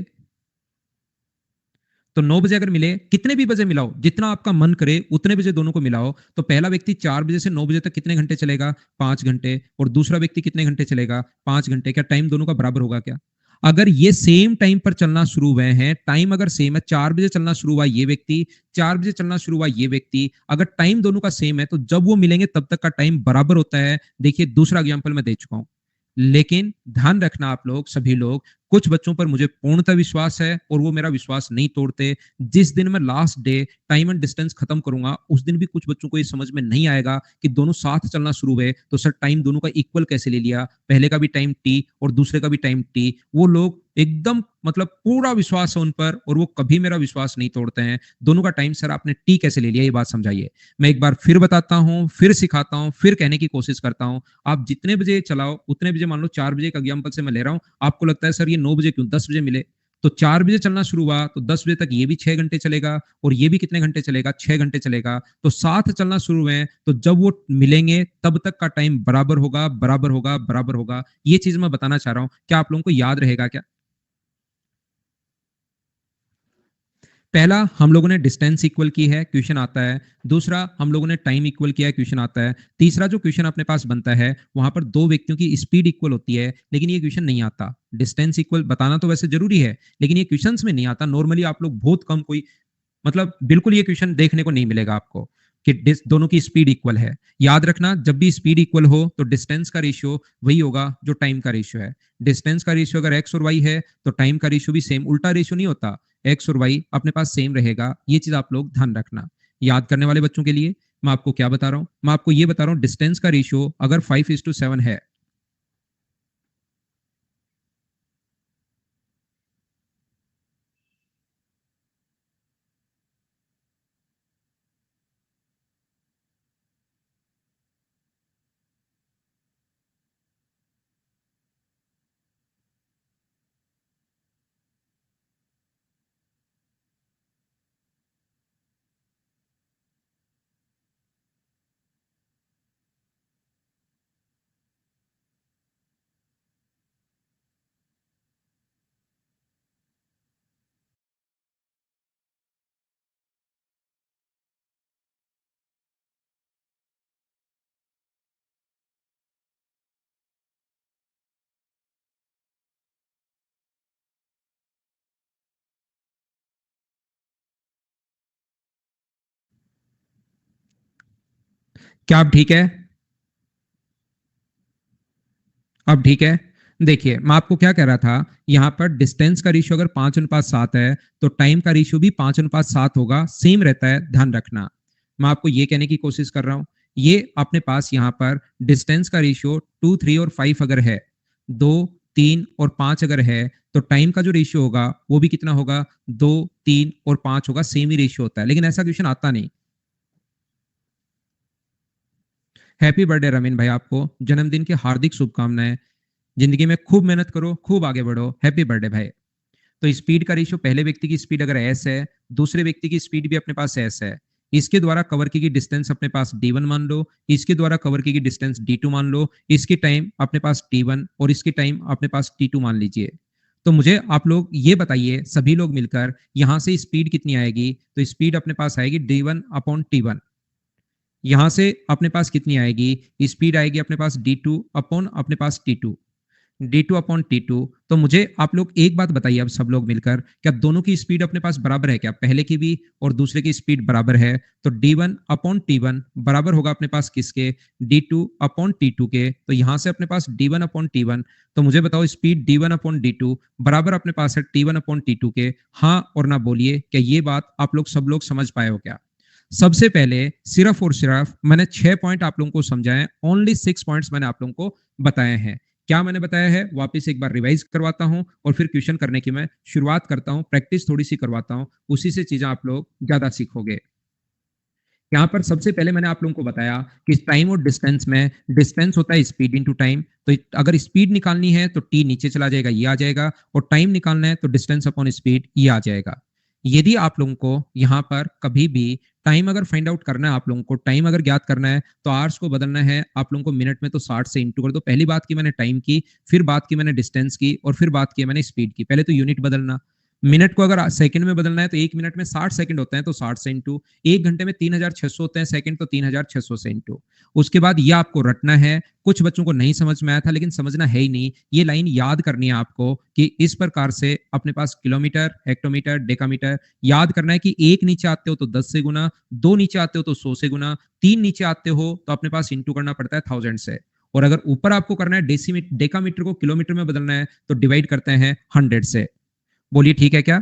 तो 9 बजे अगर मिले, कितने भी बजे मिलाओ, जितना आपका मन करे उतने बजे दोनों को मिलाओ, तो पहला व्यक्ति 4 बजे से 9 बजे तक कितने घंटे चलेगा? 5 घंटे। और दूसरा व्यक्ति कितने घंटे चलेगा? 5 घंटे। क्या टाइम दोनों का बराबर होगा क्या? अगर ये सेम टाइम पर चलना शुरू हुए हैं, टाइम अगर सेम है, 4 बजे चलना शुरू हुआ ये व्यक्ति, 4 बजे चलना शुरू हुआ ये व्यक्ति, अगर टाइम दोनों का सेम है, तो जब वो मिलेंगे तब तक का टाइम बराबर होता है। देखिए, दूसरा एग्जाम्पल मैं दे चुका हूं। लेकिन ध्यान रखना आप लोग, सभी लोग, कुछ बच्चों पर मुझे पूर्णतः विश्वास है और वो मेरा विश्वास नहीं तोड़ते। जिस दिन मैं last day time and distance खत्म करूंगा, उस दिन भी कुछ बच्चों को ये समझ में नहीं आएगा कि दोनों साथ चलना शुरू हुए तो सर टाइम दोनों का इक्वल कैसे ले लिया, पहले का भी टाइम टी और दूसरे का भी टाइम टी। वो लोग एकदम मतलब पूरा विश्वास है उन पर और वो कभी मेरा विश्वास नहीं तोड़ते हैं। दोनों का टाइम सर आपने टी कैसे ले लिया, ये बात समझाइए। मैं एक बार फिर बताता हूं, फिर सिखाता हूं, फिर कहने की कोशिश करता हूं। आप जितने बजे चलाओ उतने बजे, मान लो 4 बजे का एग्जाम्पल से मैं ले रहा हूं, आपको लगता है सर ये 9 बजे क्यों, 10 बजे मिले, तो 4 बजे चलना शुरू हुआ तो 10 बजे तक ये भी 6 घंटे चलेगा और ये भी कितने घंटे चलेगा? 6 घंटे चलेगा। तो साथ चलना शुरू हुए, तो जब वो मिलेंगे तब तक का टाइम बराबर होगा, बराबर होगा, बराबर होगा। ये चीज मैं बताना चाह रहा हूं, क्या आप लोगों को याद रहेगा क्या? पहला, हम लोगों ने डिस्टेंस इक्वल की है, क्वेश्चन आता है। दूसरा, हम लोगों ने टाइम इक्वल किया है, क्वेश्चन आता है। तीसरा जो क्वेश्चन अपने पास बनता है, वहां पर दो व्यक्तियों की स्पीड इक्वल होती है, लेकिन ये क्वेश्चन नहीं आता। डिस्टेंस इक्वल बताना तो वैसे जरूरी है, लेकिन ये क्वेश्चंस में नहीं आता। नॉर्मली आप लोग बहुत कम, कोई मतलब बिल्कुल ये क्वेश्चन देखने को नहीं मिलेगा आपको कि दोनों की स्पीड इक्वल है। याद रखना, जब भी स्पीड इक्वल हो तो डिस्टेंस का रेशियो वही होगा जो टाइम का रेशियो है। डिस्टेंस का रेशियो अगर एक्स और वाई है तो टाइम का रेशियो भी सेम, उल्टा रेशियो नहीं होता। एक्स और वाई अपने पास सेम रहेगा। ये चीज आप लोग ध्यान रखना। याद करने वाले बच्चों के लिए मैं आपको क्या बता रहा हूं, मैं आपको ये बता रहा हूं, डिस्टेंस का रेशियो अगर 5:7 है, क्या आप ठीक है? अब ठीक है। देखिए, मैं आपको क्या कह रहा था, यहां पर डिस्टेंस का रेशियो अगर 5:7 है तो टाइम का रेशियो भी 5:7 होगा, सेम रहता है, ध्यान रखना। मैं आपको ये कहने की कोशिश कर रहा हूं, ये अपने पास यहां पर डिस्टेंस का रेशियो 2, 3 और 5 अगर है, 2, 3 और 5 अगर है, तो टाइम का जो रेशियो होगा वो भी कितना होगा? 2, 3 और 5 होगा, सेम ही रेशियो होता है। लेकिन ऐसा क्वेश्चन आता नहीं हैप्पी बर्थडे रमीन भाई, आपको जन्मदिन की हार्दिक शुभकामनाएं। जिंदगी में खूब मेहनत करो, खूब आगे बढ़ो। हैप्पी बर्थडे भाई। तो स्पीड का रेशियो, पहले व्यक्ति की स्पीड अगर एस है, दूसरे व्यक्ति की स्पीड भी अपने पास एस है, इसके द्वारा कवर की गई डिस्टेंस अपने पास d1 मान लो, इसके द्वारा कवर की गई डिस्टेंस d2 मान लो, इसकी टाइम अपने पास t1 और इसकी टाइम अपने पास t2 मान लीजिए। तो मुझे आप लोग ये बताइए, सभी लोग मिलकर यहां से स्पीड कितनी आएगी? तो स्पीड अपने पास आएगी d1 अपॉन t1। यहां से अपने पास कितनी आएगी? स्पीड आएगी अपने पास d2 अपॉन अपने पास t2, d2 अपॉन t2। तो मुझे आप लोग एक बात बताइए, अब सब लोग मिलकर, क्या दोनों की स्पीड अपने पास बराबर है क्या? पहले की भी और दूसरे की स्पीड बराबर है, तो d1 अपॉन t1 बराबर होगा अपने पास किसके? d2 अपॉन t2 के। तो यहां से अपने पास d1 अपॉन t1, तो मुझे बताओ स्पीड d1 अपॉन d2 बराबर अपने पास है t1 अपॉन t2 के। हाँ और ना बोलिए, क्या ये बात आप लोग सब लोग समझ पाए हो क्या? सबसे पहले सिर्फ और सिर्फ मैंने 6 पॉइंट आप लोगों को समझाए, ओनली 6 पॉइंट्स मैंने आप लोगों को बताए हैं। क्या मैंने बताया है वापस एक बार रिवाइज करवाता हूं और फिर क्वेश्चन करने की मैं शुरुआत करता हूं, प्रैक्टिस थोड़ी सी करवाता हूं, उसी से चीजें आप लोग ज्यादा सीखोगे। यहाँ पर सबसे पहले मैंने आप लोगों को बताया कि टाइम और डिस्टेंस में डिस्टेंस होता है स्पीड इनटू टाइम। तो अगर स्पीड निकालनी है तो टी नीचे चला जाएगा, ये आ जाएगा, और टाइम निकालना है तो डिस्टेंस अपॉन स्पीड ये आ जाएगा। यदि आप लोगों को यहाँ पर कभी भी टाइम अगर फाइंड आउट करना है, आप लोगों को टाइम अगर ज्ञात करना है, तो आवर्स को बदलना है आप लोगों को मिनट में, तो 60 से इंटू कर दो। पहली बात की मैंने टाइम की, फिर बात की मैंने डिस्टेंस की, और फिर बात की मैंने स्पीड की। पहले तो यूनिट बदलना, मिनट को अगर सेकंड में बदलना है तो एक मिनट में 60 सेकंड होते हैं, तो 60 से इंटू, एक घंटे में 3600 होते हैं सेकंड, तो 3600 से इंटू। उसके बाद ये आपको रटना है। कुछ बच्चों को नहीं समझ में आया था, लेकिन समझना है ही नहीं, ये लाइन याद करनी है आपको कि इस प्रकार से अपने पास किलोमीटर, हेक्टोमीटर, डेकामीटर याद करना है कि एक नीचे आते हो तो 10 से गुना, दो नीचे आते हो तो 100 से गुना, तीन नीचे आते हो तो अपने पास इंटू करना पड़ता है 1000 से, और अगर ऊपर आपको करना है डेसीमीटर, डेकामीटर को किलोमीटर में बदलना है तो डिवाइड करते हैं 100 से। बोलिए ठीक है क्या?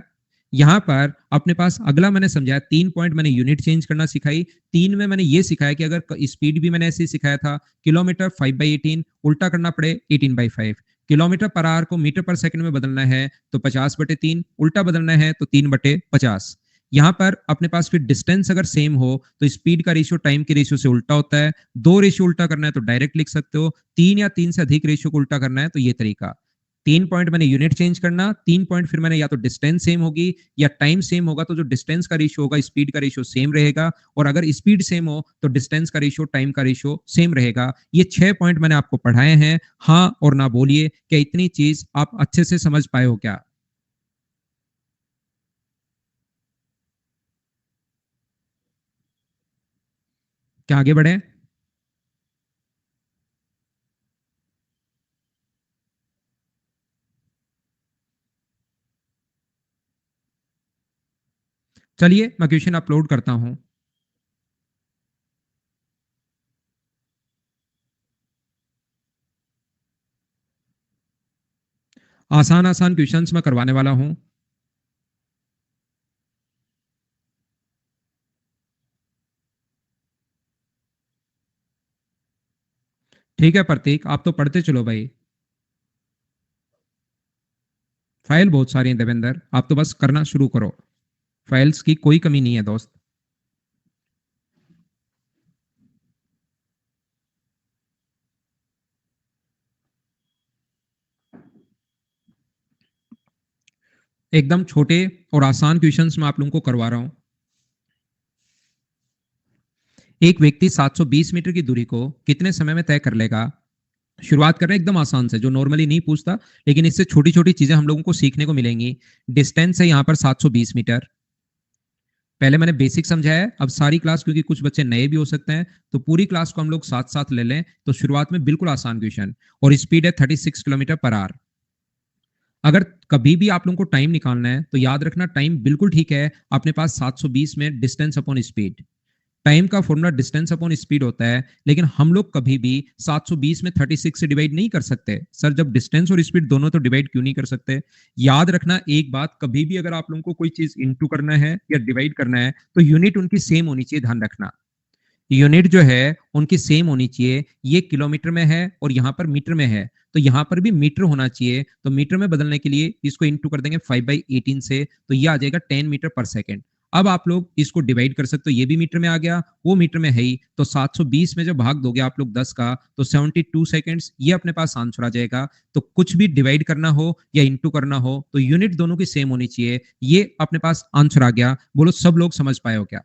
यहां पर अपने पास अगला मैंने समझाया, 3 पॉइंट मैंने यूनिट चेंज करना सिखाई। तीन में मैंने ये सिखाया कि अगर स्पीड भी मैंने ऐसे ही सिखाया था, किलोमीटर 5/18 उल्टा करना पड़े 18/5, किलोमीटर पर आवर को मीटर पर सेकंड में बदलना है तो 50/3, उल्टा बदलना है तो 3/50। यहां पर अपने पास फिर डिस्टेंस अगर सेम हो तो स्पीड का रेशियो टाइम के रेशियो से उल्टा होता है। दो रेशियो उल्टा करना है तो डायरेक्ट लिख सकते हो, तीन या तीन से अधिक रेशियो को उल्टा करना है तो ये तरीका। 3 पॉइंट मैंने यूनिट चेंज करना, 3 पॉइंट फिर मैंने या तो डिस्टेंस सेम होगी या टाइम सेम होगा, तो जो डिस्टेंस का रेशियो होगा स्पीड का रेशियो सेम रहेगा, और अगर स्पीड सेम हो तो डिस्टेंस का रेशियो टाइम का रेशियो सेम रहेगा। ये 6 पॉइंट मैंने आपको पढ़ाए हैं। हाँ और ना बोलिए, क्या इतनी चीज आप अच्छे से समझ पाए हो क्या? क्या आगे बढ़े? चलिए मैं क्वेश्चन अपलोड करता हूं। आसान आसान क्वेश्चंस मैं करवाने वाला हूं। ठीक है प्रतीक, आप तो पढ़ते चलो भाई। फाइल बहुत सारी है देवेंद्र, आप तो बस करना शुरू करो। फाइल्स की कोई कमी नहीं है दोस्त। एकदम छोटे और आसान क्वेश्चंस मैं आप लोगों को करवा रहा हूं। एक व्यक्ति 720 मीटर की दूरी को कितने समय में तय कर लेगा? शुरुआत कर रहे हैं एकदम आसान से, जो नॉर्मली नहीं पूछता, लेकिन इससे छोटी छोटी चीजें हम लोगों को सीखने को मिलेंगी। डिस्टेंस है यहाँ पर 720 मीटर। पहले मैंने बेसिक समझाया है, अब सारी क्लास, क्योंकि कुछ बच्चे नए भी हो सकते हैं, तो पूरी क्लास को हम लोग साथ साथ ले लें। तो शुरुआत में बिल्कुल आसान क्वेश्चन, और स्पीड है 36 किलोमीटर पर आवर। अगर कभी भी आप लोगों को टाइम निकालना है तो याद रखना, टाइम बिल्कुल ठीक है अपने पास 720 में डिस्टेंस अपॉन स्पीड। टाइम का फॉर्मूला डिस्टेंस अपॉन स्पीड होता है, लेकिन हम लोग कभी भी 720 में 36 से डिवाइड नहीं कर सकते। सर जब डिस्टेंस और स्पीड दोनों, तो डिवाइड क्यों नहीं कर सकते? याद रखना एक बात, कभी भी अगर आप लोगों को कोई चीज इंटू करना है या डिवाइड करना है तो यूनिट उनकी सेम होनी चाहिए, ध्यान रखना। यूनिट जो है उनकी सेम होनी चाहिए। ये किलोमीटर में है और यहाँ पर मीटर में है, तो यहाँ पर भी मीटर होना चाहिए। तो मीटर में बदलने के लिए इसको इंटू कर देंगे 5/18 से, तो ये आ जाएगा 10 मीटर पर सेकेंड। अब आप लोग इसको डिवाइड कर सकते हो, ये भी मीटर में आ गया, वो मीटर में है ही, तो 720 में जब भाग दोगे आप लोग 10 का तो 72 सेकंड्स, ये अपने पास आंसर आ जाएगा। तो कुछ भी डिवाइड करना हो या इंटू करना हो तो यूनिट दोनों की सेम होनी चाहिए, ये अपने पास आंसर आ गया। बोलो सब लोग समझ पाए हो क्या?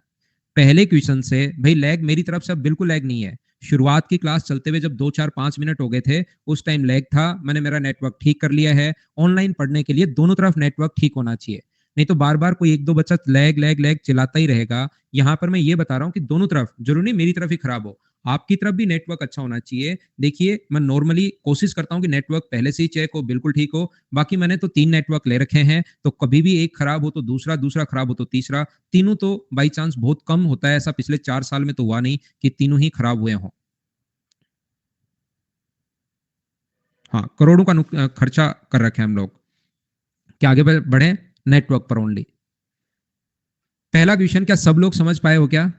पहले क्वेश्चन से भाई लैग मेरी तरफ से अब बिल्कुल लैग नहीं है। शुरुआत की क्लास चलते हुए जब 2 4 5 मिनट हो गए थे उस टाइम लैग था, मैंने मेरा नेटवर्क ठीक कर लिया है। ऑनलाइन पढ़ने के लिए दोनों तरफ नेटवर्क ठीक होना चाहिए, नहीं तो बार बार कोई एक दो बच्चा लैग लैग लैग चिल्लाता ही रहेगा। यहाँ पर मैं ये बता रहा हूँ कि दोनों तरफ, जरूरी नहीं मेरी तरफ ही खराब हो, आपकी तरफ भी नेटवर्क अच्छा होना चाहिए। देखिए मैं नॉर्मली कोशिश करता हूँ कि नेटवर्क पहले से ही चेक हो, बिल्कुल ठीक हो। बाकी मैंने तो 3 नेटवर्क ले रखे हैं, तो कभी भी एक खराब हो तो दूसरा, दूसरा खराब हो तो तीसरा, तीनों तो बाई चांस बहुत कम होता है, ऐसा पिछले 4 साल में तो हुआ नहीं कि तीनों ही खराब हुए हों। हाँ, करोड़ों का खर्चा कर रखे हैं हम लोग, क्या आगे बढ़े नेटवर्क पर ओनली। पहला क्वेश्चन क्या सब लोग समझ पाए हो क्या?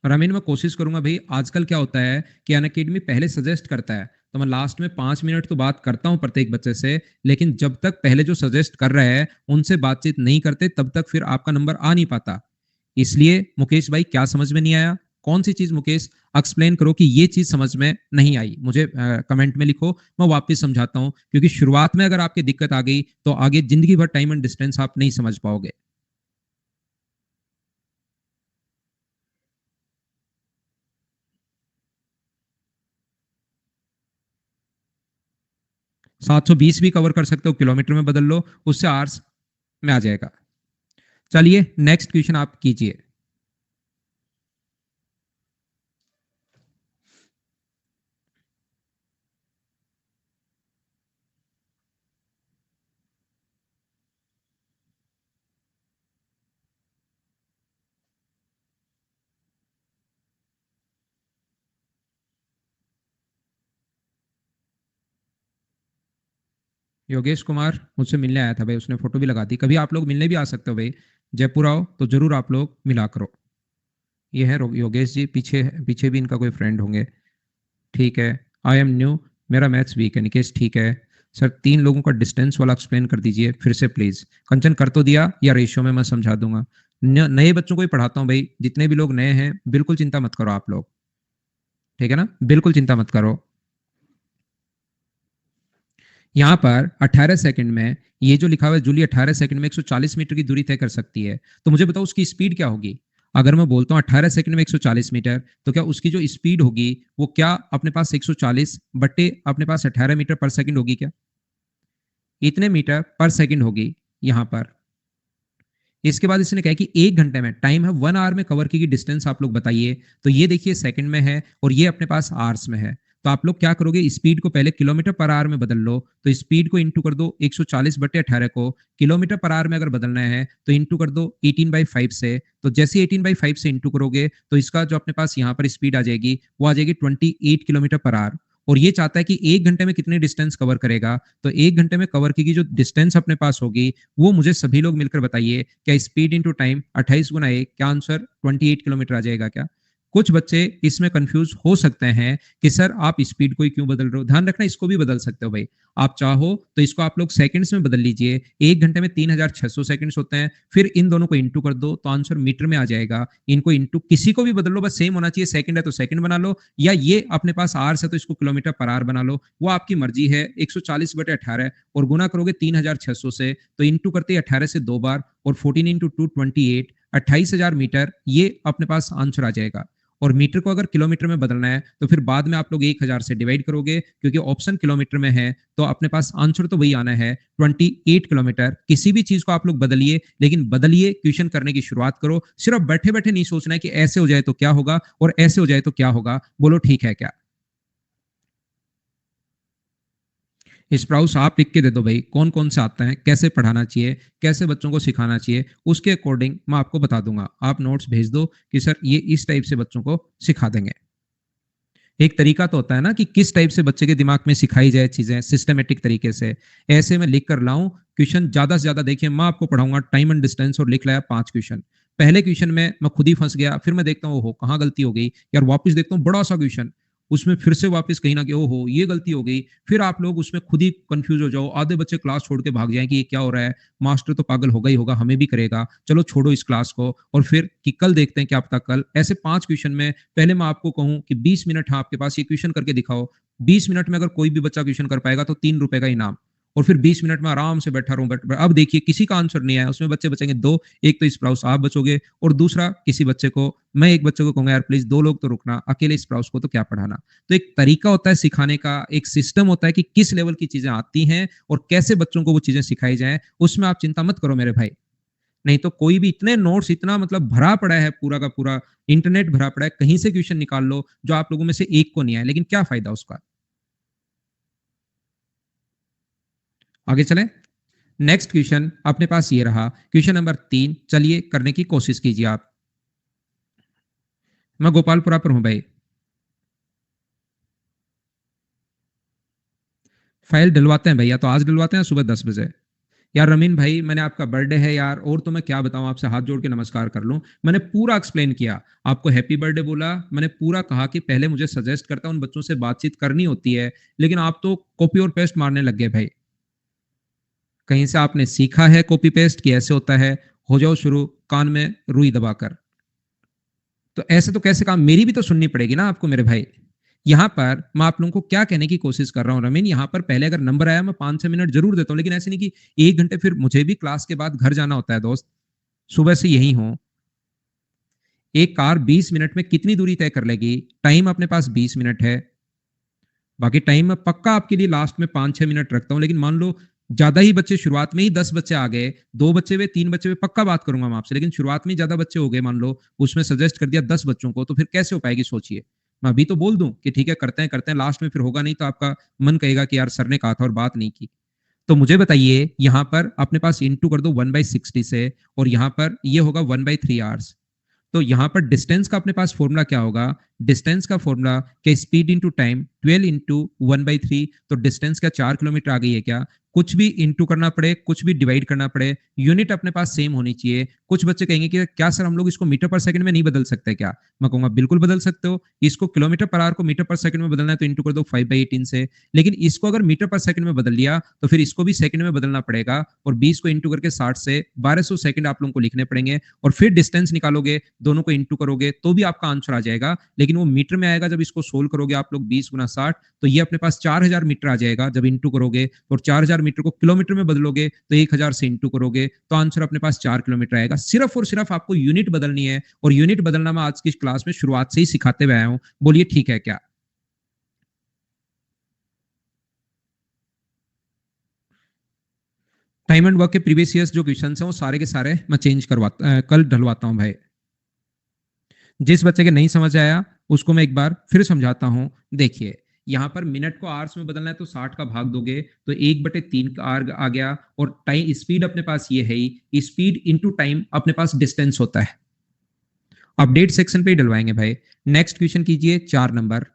रामीन मैं कोशिश करूंगा भाई। आजकल क्या होता है कि अनअकैडमी पहले सजेस्ट करता है, तो मैं लास्ट में 5 मिनट तो बात करता हूं प्रत्येक बच्चे से, लेकिन जब तक पहले जो सजेस्ट कर रहे हैं उनसे बातचीत नहीं करते तब तक फिर आपका नंबर आ नहीं पाता। इसलिए मुकेश भाई क्या समझ में नहीं आया? कौन सी चीज मुकेश एक्सप्लेन करो कि ये चीज समझ में नहीं आई, मुझे कमेंट में लिखो, मैं वापस समझाता हूं। क्योंकि शुरुआत में अगर आपकी दिक्कत आ गई तो आगे जिंदगी भर टाइम एंड डिस्टेंस आप नहीं समझ पाओगे। 720 भी कवर कर सकते हो, किलोमीटर में बदल लो, उससे आवर्स में आ जाएगा। चलिए नेक्स्ट क्वेश्चन आप कीजिए। योगेश कुमार मुझसे मिलने आया था भाई, उसने फोटो भी लगा दी। कभी आप लोग मिलने भी आ सकते हो भाई, जयपुर आओ तो जरूर आप लोग मिला करो। ये है योगेश जी, पीछे पीछे भी इनका कोई फ्रेंड होंगे। ठीक है, आई एम न्यू, मेरा मैथ्स वीक है। निकेश ठीक है सर, 3 लोगों का डिस्टेंस वाला एक्सप्लेन कर दीजिए फिर से प्लीज। कंचन कर तो दिया, या रेशियो में मैं समझा दूंगा। नए बच्चों को ही पढ़ाता हूँ भाई, जितने भी लोग नए हैं बिल्कुल चिंता मत करो आप लोग, ठीक है ना, बिल्कुल चिंता मत करो। यहाँ पर 18 सेकंड में ये जो लिखा हुआ है, जूली 18 सेकंड में 140 मीटर की दूरी तय कर सकती है, तो मुझे बताओ उसकी स्पीड क्या होगी? अगर मैं बोलता हूँ 18 सेकंड में 140 मीटर, तो क्या उसकी जो स्पीड होगी वो क्या अपने पास 140 बट्टे अपने पास 18 मीटर पर सेकंड होगी क्या? इतने मीटर पर सेकंड होगी यहाँ पर। इसके बाद इसने कहा कि 1 घंटे में, टाइम है 1 आवर में कवर की गई डिस्टेंस आप लोग बताइए। तो ये देखिए सेकंड में है और ये अपने पास आवर्स में है। तो आप लोग क्या करोगे, स्पीड को पहले किलोमीटर पर आवर में बदल लो, तो स्पीड को इंटू कर दो 140 बटे 18 को, किलोमीटर पर आवर में अगर बदलना है तो इंटू कर दो 18/5 से। तो जैसे 18/5 से इंटू करोगे तो इसका जो अपने पास यहाँ पर स्पीड आ जाएगी वो आ जाएगी 28 किलोमीटर पर आवर। और ये चाहता है कि 1 घंटे में कितनी डिस्टेंस कवर करेगा, तो 1 घंटे में कवर की जो डिस्टेंस अपने पास होगी वो मुझे सभी लोग मिलकर बताइए। क्या स्पीड इंटू टाइम 28 गुना 1, क्या आंसर 28 किलोमीटर आ जाएगा क्या? कुछ बच्चे इसमें कंफ्यूज हो सकते हैं कि सर आप स्पीड को ही क्यों बदल रहे हो। ध्यान रखना, इसको भी बदल सकते हो भाई, आप चाहो तो इसको आप लोग सेकंड्स में बदल लीजिए। 1 घंटे में 3600 सेकंड्स होते हैं, फिर इन दोनों को इंटू कर दो तो आंसर मीटर में आ जाएगा। इनको इंटू किसी को भी बदल लो, बस सेम होना चाहिए। सेकंड है तो सेकंड बना लो, या ये अपने पास आवर्स है तो इसको किलोमीटर पर आवर बना लो, वो आपकी मर्जी है। 140/18 और गुना करोगे 3600 से, तो इंटू करते 18 से 2 बार, और 14 इंटू 2 28, 28,000 मीटर ये अपने पास आंसर आ जाएगा। और मीटर को अगर किलोमीटर में बदलना है तो फिर बाद में आप लोग 1000 से डिवाइड करोगे, क्योंकि ऑप्शन किलोमीटर में है, तो अपने पास आंसर तो वही आना है 28 किलोमीटर। किसी भी चीज को आप लोग बदलिए, लेकिन बदलिए क्वेश्चन करने की शुरुआत करो। सिर्फ बैठे बैठे नहीं सोचना है कि ऐसे हो जाए तो क्या होगा और ऐसे हो जाए तो क्या होगा। बोलो ठीक है क्या? स्प्राउस आप लिख के दे दो भाई, कौन कौन से आते हैं, कैसे पढ़ाना चाहिए, कैसे बच्चों को सिखाना चाहिए, उसके अकॉर्डिंग मैं आपको बता दूंगा। आप नोट्स भेज दो कि सर ये इस टाइप से बच्चों को सिखा देंगे। एक तरीका तो होता है ना कि किस टाइप से बच्चे के दिमाग में सिखाई जाए चीजें सिस्टमेटिक तरीके से, ऐसे में लिख कर लाऊं क्वेश्चन ज्यादा से ज्यादा। देखिए मैं आपको पढ़ाऊंगा टाइम एंड डिस्टेंस और लिख लाया 5 क्वेश्चन। पहले क्वेश्चन में मैं खुद ही फंस गया, फिर मैं देखता हूँ हो कहाँ गलती हो गई यार, वापस देखता हूँ बड़ा सा क्वेश्चन, उसमें फिर से वापस कहीं ना कि ओहो ये गलती हो गई, फिर आप लोग उसमें खुद ही कंफ्यूज हो जाओ, आधे बच्चे क्लास छोड़ के भाग जाएं कि ये क्या हो रहा है, मास्टर तो पागल होगा ही होगा, हमें भी करेगा, चलो छोड़ो इस क्लास को, और फिर कि कल देखते हैं क्या पता कल। ऐसे 5 क्वेश्चन में पहले मैं आपको कहूं कि 20 मिनट है आपके पास, ये क्वेश्चन करके दिखाओ। 20 मिनट में अगर कोई भी बच्चा क्वेश्चन कर पाएगा तो 3 रुपए का इनाम, और फिर 20 मिनट में आराम से बैठा रहूं। अब देखिए किसी का आंसर नहीं आया, उसमें बच्चे बचेंगे दो, एक तो स्प्राउस आप बचोगे, और दूसरा किसी बच्चे को, मैं एक बच्चे को कहूंगा यार प्लीज 2 लोग तो रुकना, अकेले स्प्राउस को तो क्या पढ़ाना। तो एक तरीका होता है सिखाने का, एक सिस्टम होता है कि किस लेवल की चीजें आती हैं और कैसे बच्चों को वो चीजें सिखाई जाए, उसमें आप चिंता मत करो मेरे भाई। नहीं तो कोई भी इतने नोट्स इतना मतलब भरा पड़ा है, पूरा का पूरा इंटरनेट भरा पड़ा है, कहीं से क्वेश्चन निकाल लो जो आप लोगों में से एक को नहीं आया, लेकिन क्या फायदा उसका। आगे चले। नेक्स्ट क्वेश्चन अपने पास ये रहा, क्वेश्चन नंबर 3, चलिए करने की कोशिश कीजिए आप। मैं गोपालपुरा पर हूं भाई। फाइल डलवाते हैं भैया, तो आज डलवाते हैं सुबह 10 बजे। यार रमीन भाई, मैंने आपका बर्थडे है यार, और तो मैं क्या बताऊं आपसे, हाथ जोड़ के नमस्कार कर लूं। मैंने पूरा एक्सप्लेन किया, आपको हैप्पी बर्थडे बोला, मैंने पूरा कहा कि पहले मुझे सजेस्ट करता उन बच्चों से बातचीत करनी होती है, लेकिन आप तो कॉपी और पेस्ट मारने लग गए भाई। कहीं से आपने सीखा है कॉपी पेस्ट कि ऐसे होता है, हो जाओ शुरू कान में रुई दबाकर। तो ऐसे तो कैसे काम, मेरी भी तो सुननी पड़ेगी ना आपको मेरे भाई। यहाँ पर मैं आप लोगों को क्या कहने की कोशिश कर रहा हूँ रमीन, यहाँ पर पहले अगर नंबर आया मैं 5-6 मिनट जरूर देता हूँ, लेकिन ऐसे नहीं कि 1 घंटे, फिर मुझे भी क्लास के बाद घर जाना होता है दोस्त, सुबह से यही हूँ। एक कार 20 मिनट में कितनी दूरी तय कर लेगी, टाइम अपने पास 20 मिनट है। बाकी टाइम में पक्का आपके लिए लास्ट में 5-6 मिनट रखता हूँ, लेकिन मान लो ज्यादा ही बच्चे, शुरुआत में ही 10 बच्चे आ गए, 2 बच्चे हुए, 3 बच्चे हुए, पक्का बात करूंगा मैं आपसे, लेकिन शुरुआत में ज्यादा बच्चे हो गए, मान लो उसमें सजेस्ट कर दिया 10 बच्चों को, तो फिर कैसे हो पाएगी सोचिए। मैं अभी तो बोल दूं कि ठीक है करते हैं करते हैं, लास्ट में फिर होगा नहीं तो आपका मन कहेगा कि यार सर ने कहा था और बात नहीं की। तो मुझे बताइए यहाँ पर अपने पास इंटू कर दो 1/60 से, और यहाँ पर ये होगा 1/3 आवर्स। तो यहां पर डिस्टेंस का अपने पास फॉर्मूला क्या होगा, डिस्टेंस का फॉर्मूला के स्पीड इंटू टाइम 12 इंटू 1/3, तो डिस्टेंस क्या 4 किलोमीटर आ गई है क्या। कुछ भी इंटू करना पड़े, कुछ भी डिवाइड करना पड़े, यूनिट अपने पास सेम होनी चाहिए। कुछ बच्चे कहेंगे कि क्या सर हम लोग इसको मीटर पर सेकंड में नहीं बदल सकते क्या, मैं कहूंगा बिल्कुल बदल सकते हो। इसको किलोमीटर पर आवर को मीटर पर सेकंड में बदलना है तो इंटू कर दो 5/18 से, लेकिन इसको अगर मीटर पर सेकंड में बदल लिया तो फिर इसको भी सेकंड में बदलना पड़ेगा, और 20 को इंटू करके 60 से 1200 सेकंड आप लोगों को लिखने पड़ेंगे, और फिर डिस्टेंस निकालोगे, दोनों को इंटू करोगे तो भी आपका आंसर आ जाएगा, लेकिन वो मीटर में आएगा जब इसको सोल्व करोगे आप लोग 20 × 60, तो ये अपने पास 4000 मीटर आ जाएगा जब इंटू करोगे, और 4000 मीटर को किलोमीटर में बदलोगे तो 1000 से इंटू करोगे तो आंसर अपने पास 4 किलोमीटर आएगा। सिर्फ और सिर्फ आपको यूनिट बदलनी है, और यूनिट बदलना मैं आज की क्लास में शुरुआत से ही सिखाते हुए आया हूं। बोलिए ठीक है क्या। टाइम एंड वर्क के प्रीवियस ईयर्स जो क्वेश्चन हैं वो सारे के सारे मैं चेंज करवाता, कल ढलवाता हूं भाई। जिस बच्चे के नहीं समझ आया उसको मैं एक बार फिर समझाता हूं। देखिए यहाँ पर मिनट को आवर्स में बदलना है तो 60 का भाग दोगे तो 1/3 का आर आ गया, और टाइम स्पीड अपने पास ये है ही, स्पीड इंटू टाइम अपने पास डिस्टेंस होता है। अपडेट सेक्शन पे ही डलवाएंगे भाई। नेक्स्ट क्वेश्चन कीजिए 4 नंबर।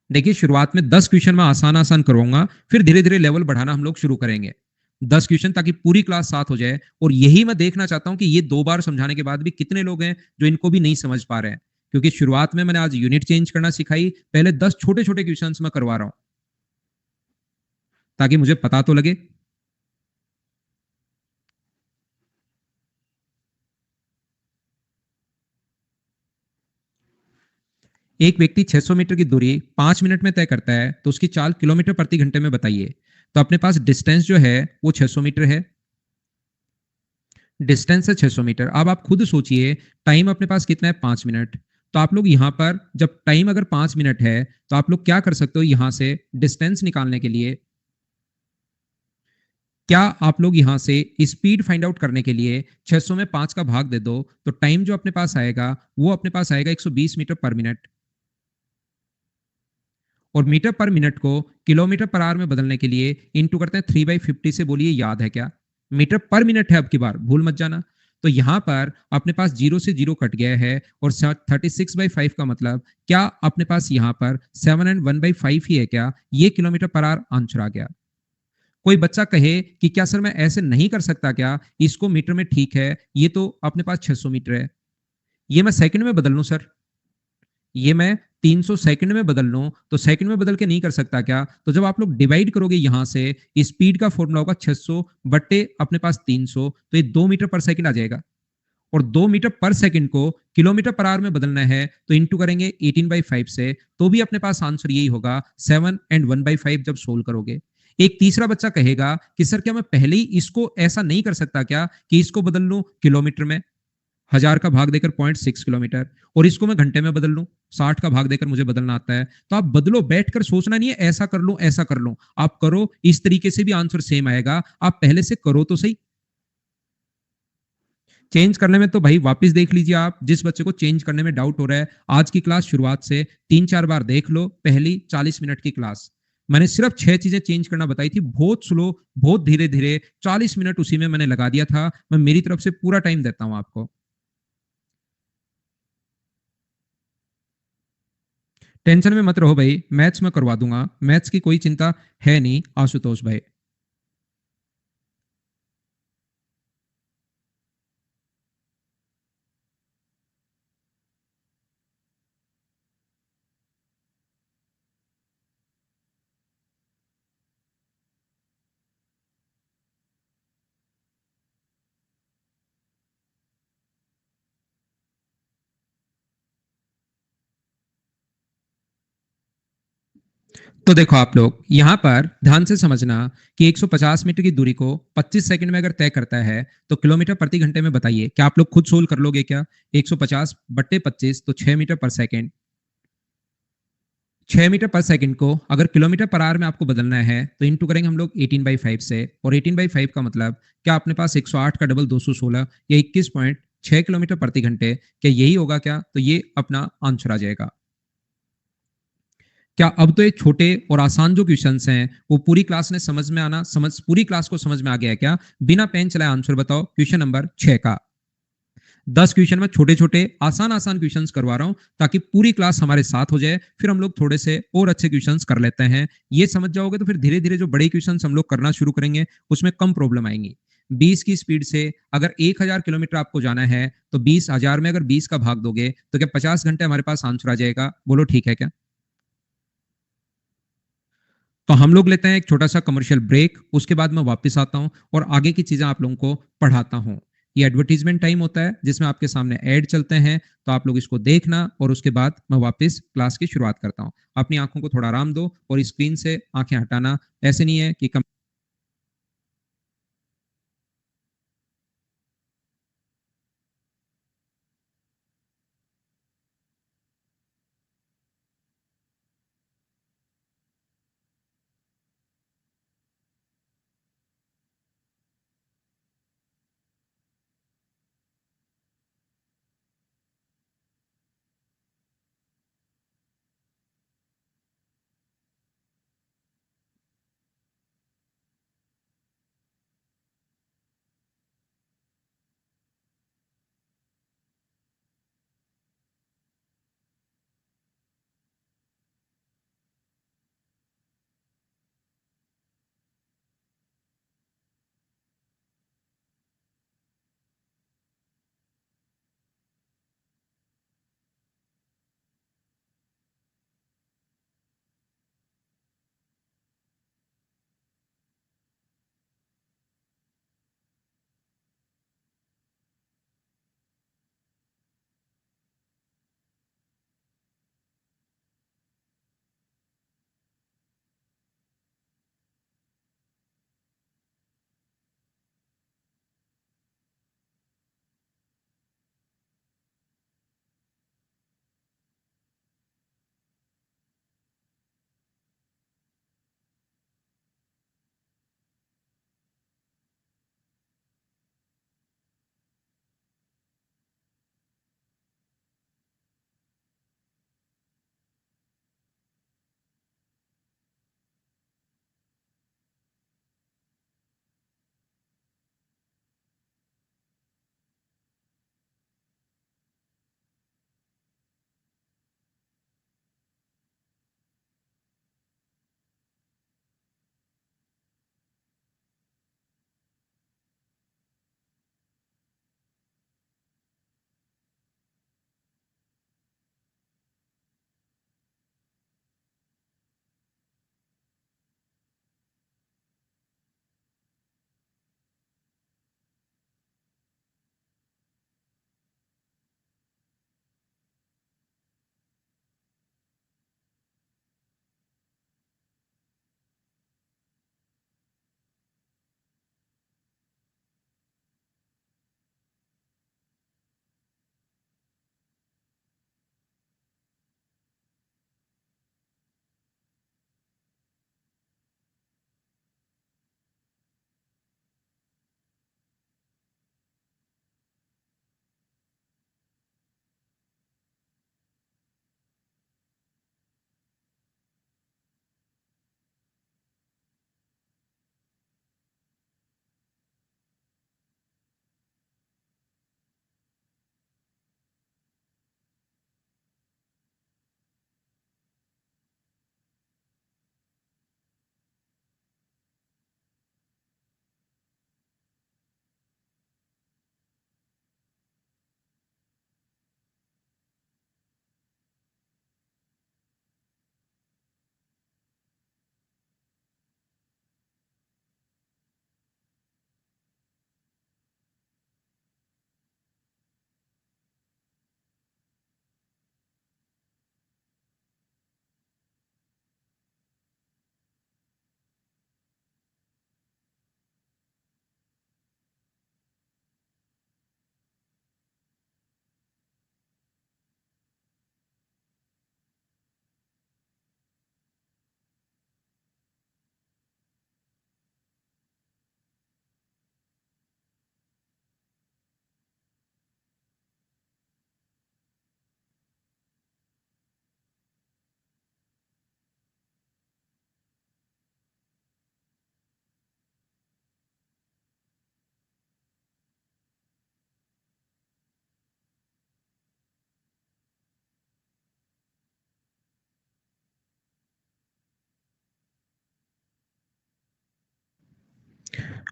देखिए शुरुआत में 10 क्वेश्चन मैं आसान आसान करवाऊंगा, फिर धीरे धीरे लेवल बढ़ाना हम लोग शुरू करेंगे। 10 क्वेश्चन ताकि पूरी क्लास साथ हो जाए, और यही मैं देखना चाहता हूं कि ये 2 बार समझाने के बाद भी कितने लोग हैं जो इनको भी नहीं समझ पा रहे हैं, क्योंकि शुरुआत में मैंने आज यूनिट चेंज करना सिखाई, पहले 10 छोटे छोटे क्वेश्चन मैं करवा रहा हूं ताकि मुझे पता तो लगे। एक व्यक्ति 600 मीटर की दूरी 5 मिनट में तय करता है तो उसकी चाल किलोमीटर प्रति घंटे में बताइए। तो अपने पास डिस्टेंस जो है वो 600 मीटर है, डिस्टेंस है 600 मीटर। अब आप खुद सोचिए टाइम अपने पास कितना है, 5 मिनट। तो आप लोग यहां पर जब टाइम अगर 5 मिनट है तो आप लोग क्या कर सकते हो, यहां से डिस्टेंस निकालने के लिए, क्या आप लोग यहां से स्पीड फाइंड आउट करने के लिए 600 में 5 का भाग दे दो, तो टाइम जो अपने पास आएगा वो अपने पास आएगा 120 मीटर पर मिनट, और मीटर पर मिनट को किलोमीटर पर आवर में बदलने के लिए इंटू करते हैं 3/50 से। बोलिए याद है क्या, मीटर पर मिनट है, अब की बार भूल मत जाना। तो यहां पर अपने पास 0 से 0 कट गया है, और 36/5 का मतलब क्या अपने पास यहां पर 7 and 1/5 ही है क्या, ये किलोमीटर पर आवर आंसर आ गया। कोई बच्चा कहे कि क्या सर मैं ऐसे नहीं कर सकता क्या, इसको मीटर में, ठीक है ये तो अपने पास 600 मीटर है, ये मैं सेकंड में बदल लूं सर, ये मैं 300 सेकंड में बदल लूं तो सेकंड में बदल के नहीं कर सकता क्या? तो जब आप लोग डिवाइड करोगे यहां से, स्पीड का फॉर्मूला होगा 600 बट्टे अपने पास 300, तो ये 2 मीटर पर सेकंड आ जाएगा। और 2 मीटर पर सेकंड को किलोमीटर पर आवर में बदलना है तो इंटू करेंगे 18/5 से, तो भी अपने पास आंसर यही होगा 7 एंड 1/5 जब सोल्व करोगे। एक तीसरा बच्चा कहेगा कि सर क्या मैं पहले ही इसको ऐसा नहीं कर सकता क्या कि इसको बदल लूं किलोमीटर में, 1000 का भाग देकर 0.6 किलोमीटर, और इसको मैं घंटे में बदल लूं, 60 का भाग देकर मुझे बदलना आता है। तो आप बदलो, बैठकर सोचना नहीं है ऐसा कर लूं ऐसा कर लूं, आप करो, इस तरीके से भी आंसर सेम आएगा। आप पहले से करो तो सही। चेंज करने में तो भाई वापस देख लीजिए, आप जिस बच्चे को चेंज करने में डाउट हो रहा है, आज की क्लास शुरुआत से 3-4 बार देख लो, पहली 40 मिनट की क्लास मैंने सिर्फ 6 चीजें चेंज करना बताई थी, बहुत स्लो, बहुत धीरे धीरे, 40 मिनट उसी में मैंने लगा दिया था। मैं मेरी तरफ से पूरा टाइम देता हूं आपको। टेंशन में मत रहो भाई, मैथ्स में करवा दूंगा, मैथ्स की कोई चिंता है नहीं आशुतोष भाई। तो देखो आप लोग यहां पर ध्यान से समझना कि 150 मीटर की दूरी को 25 सेकंड में अगर तय करता है तो किलोमीटर प्रति घंटे में बताइए, क्या आप लोग खुद सोल्व कर लोगे क्या? 150 बट्टे 25 तो 6 मीटर पर सेकंड। 6 मीटर पर सेकंड को अगर किलोमीटर पर आवर में आपको बदलना है तो इंटू करेंगे हम लोग 18/5 से, और 18/5 का मतलब क्या अपने पास 108 का डबल 216 या 21.6 किलोमीटर प्रति घंटे, क्या यही होगा क्या? तो ये अपना आंसर आ जाएगा। क्या अब तो ये छोटे और आसान जो क्वेश्चंस हैं वो पूरी क्लास ने समझ में आना, समझ पूरी क्लास को समझ में आ गया है क्या? बिना पेन चलाए आंसर बताओ क्वेश्चन नंबर 6 का। 10 क्वेश्चन में छोटे छोटे आसान आसान क्वेश्चंस करवा रहा हूं ताकि पूरी क्लास हमारे साथ हो जाए, फिर हम लोग थोड़े से और अच्छे क्वेश्चंस कर लेते हैं। ये समझ जाओगे तो फिर धीरे धीरे जो बड़े क्वेश्चंस हम लोग करना शुरू करेंगे उसमें कम प्रॉब्लम आएंगी। 20 की स्पीड से अगर 1000 किलोमीटर आपको जाना है तो 20,000 में अगर 20 का भाग दोगे तो क्या 50 घंटे हमारे पास आंसर आ जाएगा? बोलो ठीक है क्या? तो हम लोग लेते हैं एक छोटा सा कमर्शियल ब्रेक, उसके बाद मैं वापस आता हूं और आगे की चीजें आप लोगों को पढ़ाता हूं। ये एडवर्टीजमेंट टाइम होता है जिसमें आपके सामने ऐड चलते हैं, तो आप लोग इसको देखना और उसके बाद मैं वापस क्लास की शुरुआत करता हूं। अपनी आंखों को थोड़ा आराम दो और स्क्रीन से आंखें हटाना, ऐसे नहीं है कि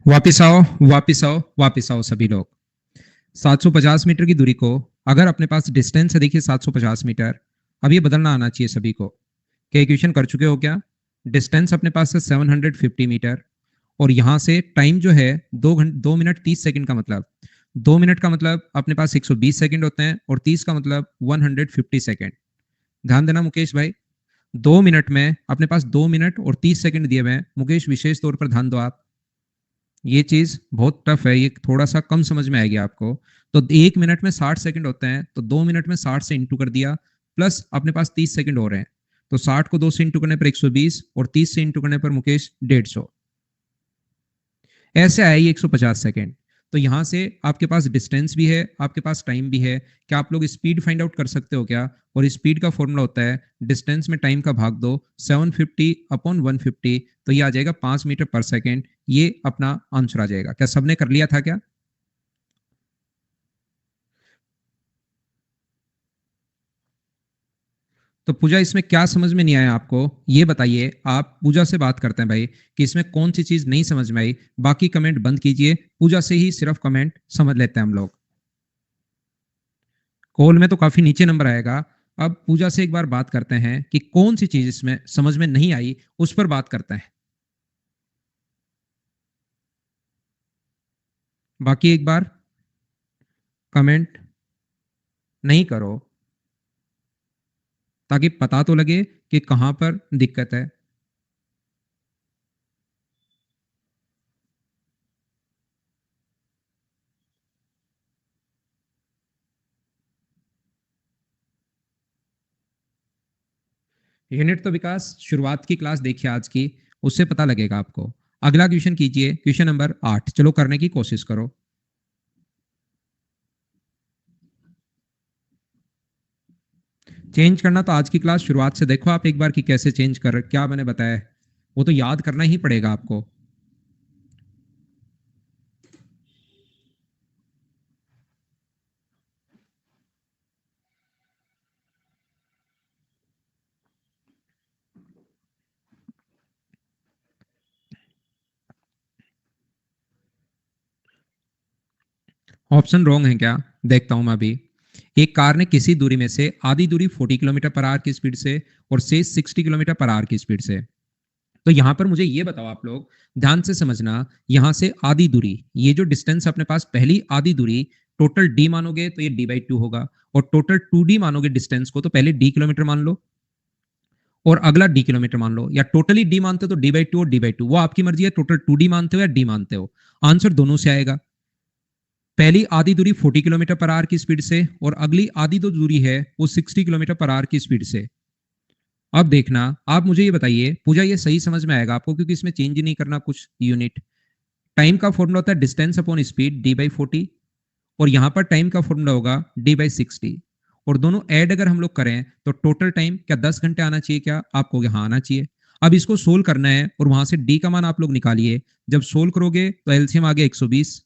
वापिस आओ, वापिस आओ, वापिस आओ सभी लोग। 750 मीटर की दूरी को अगर अपने पास डिस्टेंस है, देखिए 750 मीटर, अब ये बदलना आना चाहिए सभी को। क्या इक्वेशन कर चुके हो क्या? डिस्टेंस अपने पास है 750 मीटर और यहां से टाइम जो है 2 मिनट 30 सेकंड का मतलब 2 मिनट का मतलब अपने पास 120 सेकंड होते हैं और 30 का मतलब 150 सेकंड। ध्यान देना मुकेश भाई, 2 मिनट में अपने पास 2 मिनट और 30 सेकंड दिए हुए हैं। मुकेश विशेष तौर पर ध्यान दो आप, ये चीज बहुत टफ है, ये थोड़ा सा कम समझ में आएगी आपको। तो 1 मिनट में 60 सेकंड होते हैं, तो 2 मिनट में 60 से इंटू कर दिया, प्लस अपने पास 30 सेकंड हो रहे हैं, तो 60 को 2 से इंटू करने पर 120 और 30 से इंटू करने पर मुकेश 150। ऐसे आया ये 150 सेकंड। तो यहां से आपके पास डिस्टेंस भी है, आपके पास टाइम भी है। क्या आप लोग स्पीड फाइंड आउट कर सकते हो क्या? और स्पीड का फॉर्मूला होता है डिस्टेंस में टाइम का भाग दो 750 अपॉन 150, तो ये आ जाएगा 5 मीटर पर सेकेंड। ये अपना आंसर आ जाएगा। क्या सबने कर लिया था क्या? तो पूजा, इसमें क्या समझ में नहीं आया आपको, ये बताइए। आप पूजा से बात करते हैं भाई कि इसमें कौन सी चीज नहीं समझ में आई। बाकी कमेंट बंद कीजिए, पूजा से ही सिर्फ कमेंट समझ लेते हैं हम लोग। कॉल में तो काफी नीचे नंबर आएगा। अब पूजा से एक बार बात करते हैं कि कौन सी चीज इसमें समझ में नहीं आई, उस पर बात करते हैं। बाकी एक बार कमेंट नहीं करो, ताकि पता तो लगे कि कहां पर दिक्कत है। यूनिट तो विकास शुरुआत की क्लास देखिए आज की, उससे पता लगेगा आपको। अगला क्वेश्चन कीजिए, क्वेश्चन नंबर 8, चलो करने की कोशिश करो। चेंज करना तो आज की क्लास शुरुआत से देखो आप एक बार कि कैसे चेंज कर, क्या मैंने बताया है वो तो याद करना ही पड़ेगा आपको। ऑप्शन रॉन्ग है क्या? देखता हूं मैं अभी। एक कार ने किसी दूरी में से आधी दूरी 40 किलोमीटर पर आवर की स्पीड से और शेष 60 किलोमीटर पर आवर की स्पीड से। तो यहां पर मुझे ये बताओ आप लोग, ध्यान से समझना। यहां से आधी दूरी, ये जो डिस्टेंस अपने पास पहली आधी दूरी, टोटल डी मानोगे तो ये d/2 होगा, और टोटल 2d मानोगे डिस्टेंस को तो पहले d किलोमीटर मान लो और अगला d किलोमीटर मान लो, या टोटली d मानते हो तो d/2 और d/2, वो आपकी मर्जी है। टोटल 2d मानते हो या d मानते हो, आंसर दोनों से आएगा। पहली आधी दूरी 40 किलोमीटर पर आवर की स्पीड से और अगली आधी जो दूरी है वो 60 किलोमीटर पर आवर की स्पीड से। अब देखना, आप मुझे ये बताइए पूजा, ये सही समझ में आएगा आपको क्योंकि इसमें चेंज ही नहीं करना कुछ यूनिट। टाइम का फॉर्मूला होता है डिस्टेंस अपॉन स्पीड d/40, और यहां पर टाइम का फॉर्मूला होगा d/60, और दोनों ऐड अगर हम लोग करें तो टोटल टाइम क्या 10 घंटे आना चाहिए क्या? आपको यहाँ आना चाहिए। अब इसको सोल्व करना है और वहां से डी का मान आप लोग निकालिए। जब सोल्व करोगे तो एलसीएम आ गया 120,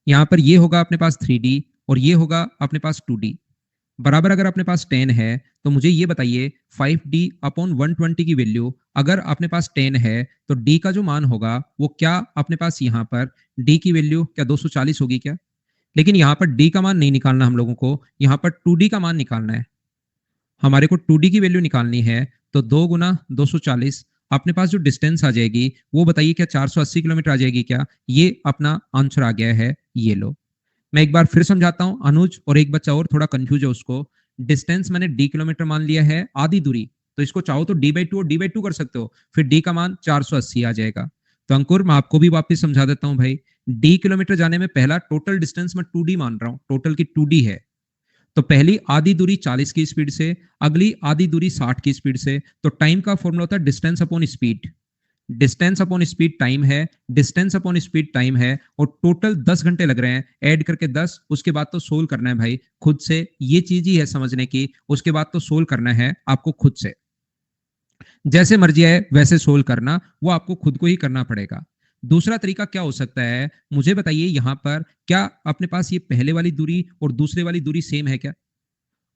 यहाँ पर ये होगा अपने पास 3d और ये होगा अपने पास 2d बराबर। अगर अपने पास 10 है तो मुझे ये बताइए 5d अपॉन 120 की वैल्यू, अगर अपने पास 10 है तो d का जो मान होगा वो क्या अपने पास यहाँ पर d की वैल्यू क्या 240 होगी क्या? लेकिन यहाँ पर d का मान नहीं निकालना हम लोगों को, यहाँ पर 2d का मान निकालना है। हमारे को 2d की वैल्यू निकालनी है, तो 2 गुना 240, अपने पास जो डिस्टेंस आ जाएगी वो बताइए क्या 480 किलोमीटर आ जाएगी क्या? ये अपना आंसर आ गया है, ये लो। मैं एक बार फिर समझाता हूं, अनुज और एक बच्चा और थोड़ा कंफ्यूज है उसको। डिस्टेंस मैंने d किलोमीटर मान लिया है, आधी दूरी, तो इसको चाहो तो d/2 और d/2 कर सकते हो, फिर d का मान 480 आ जाएगा। तो अंकुर, मैं आपको भी वापस समझा देता हूं भाई। d किलोमीटर जाने में पहला टोटल डिस्टेंस मैं 2d मान रहा हूं, टोटल की 2d है। तो पहली आधी दूरी 40 की स्पीड से, अगली आधी दूरी 60 की स्पीड से, तो टाइम का फॉर्मूला होता है distance upon speed. Distance upon speed time है, डिस्टेंस अपॉन स्पीड टाइम है, और टोटल 10 घंटे लग रहे हैं, ऐड करके 10। उसके बाद तो सोल्व करना है भाई खुद से, ये चीज ही है समझने की। उसके बाद तो सोल्व करना है आपको खुद से, जैसे मर्जी है वैसे सोल्व करना, वो आपको खुद को ही करना पड़ेगा। दूसरा तरीका क्या हो सकता है मुझे बताइए, यहां पर क्या अपने पास ये पहले वाली दूरी और दूसरे वाली दूरी सेम है क्या?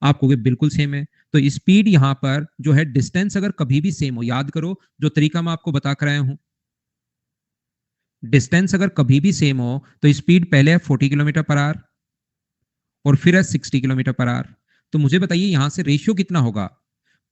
आप कहोगे बिल्कुल सेम है। तो स्पीड यहां पर जो है, डिस्टेंस अगर कभी भी सेम हो, याद करो जो तरीका मैं आपको बता कर आया हूं, डिस्टेंस अगर कभी भी सेम हो तो स्पीड पहले है 40 किलोमीटर पर आवर और फिर है 60 किलोमीटर पर आवर। तो मुझे बताइए यहां से रेशियो कितना होगा।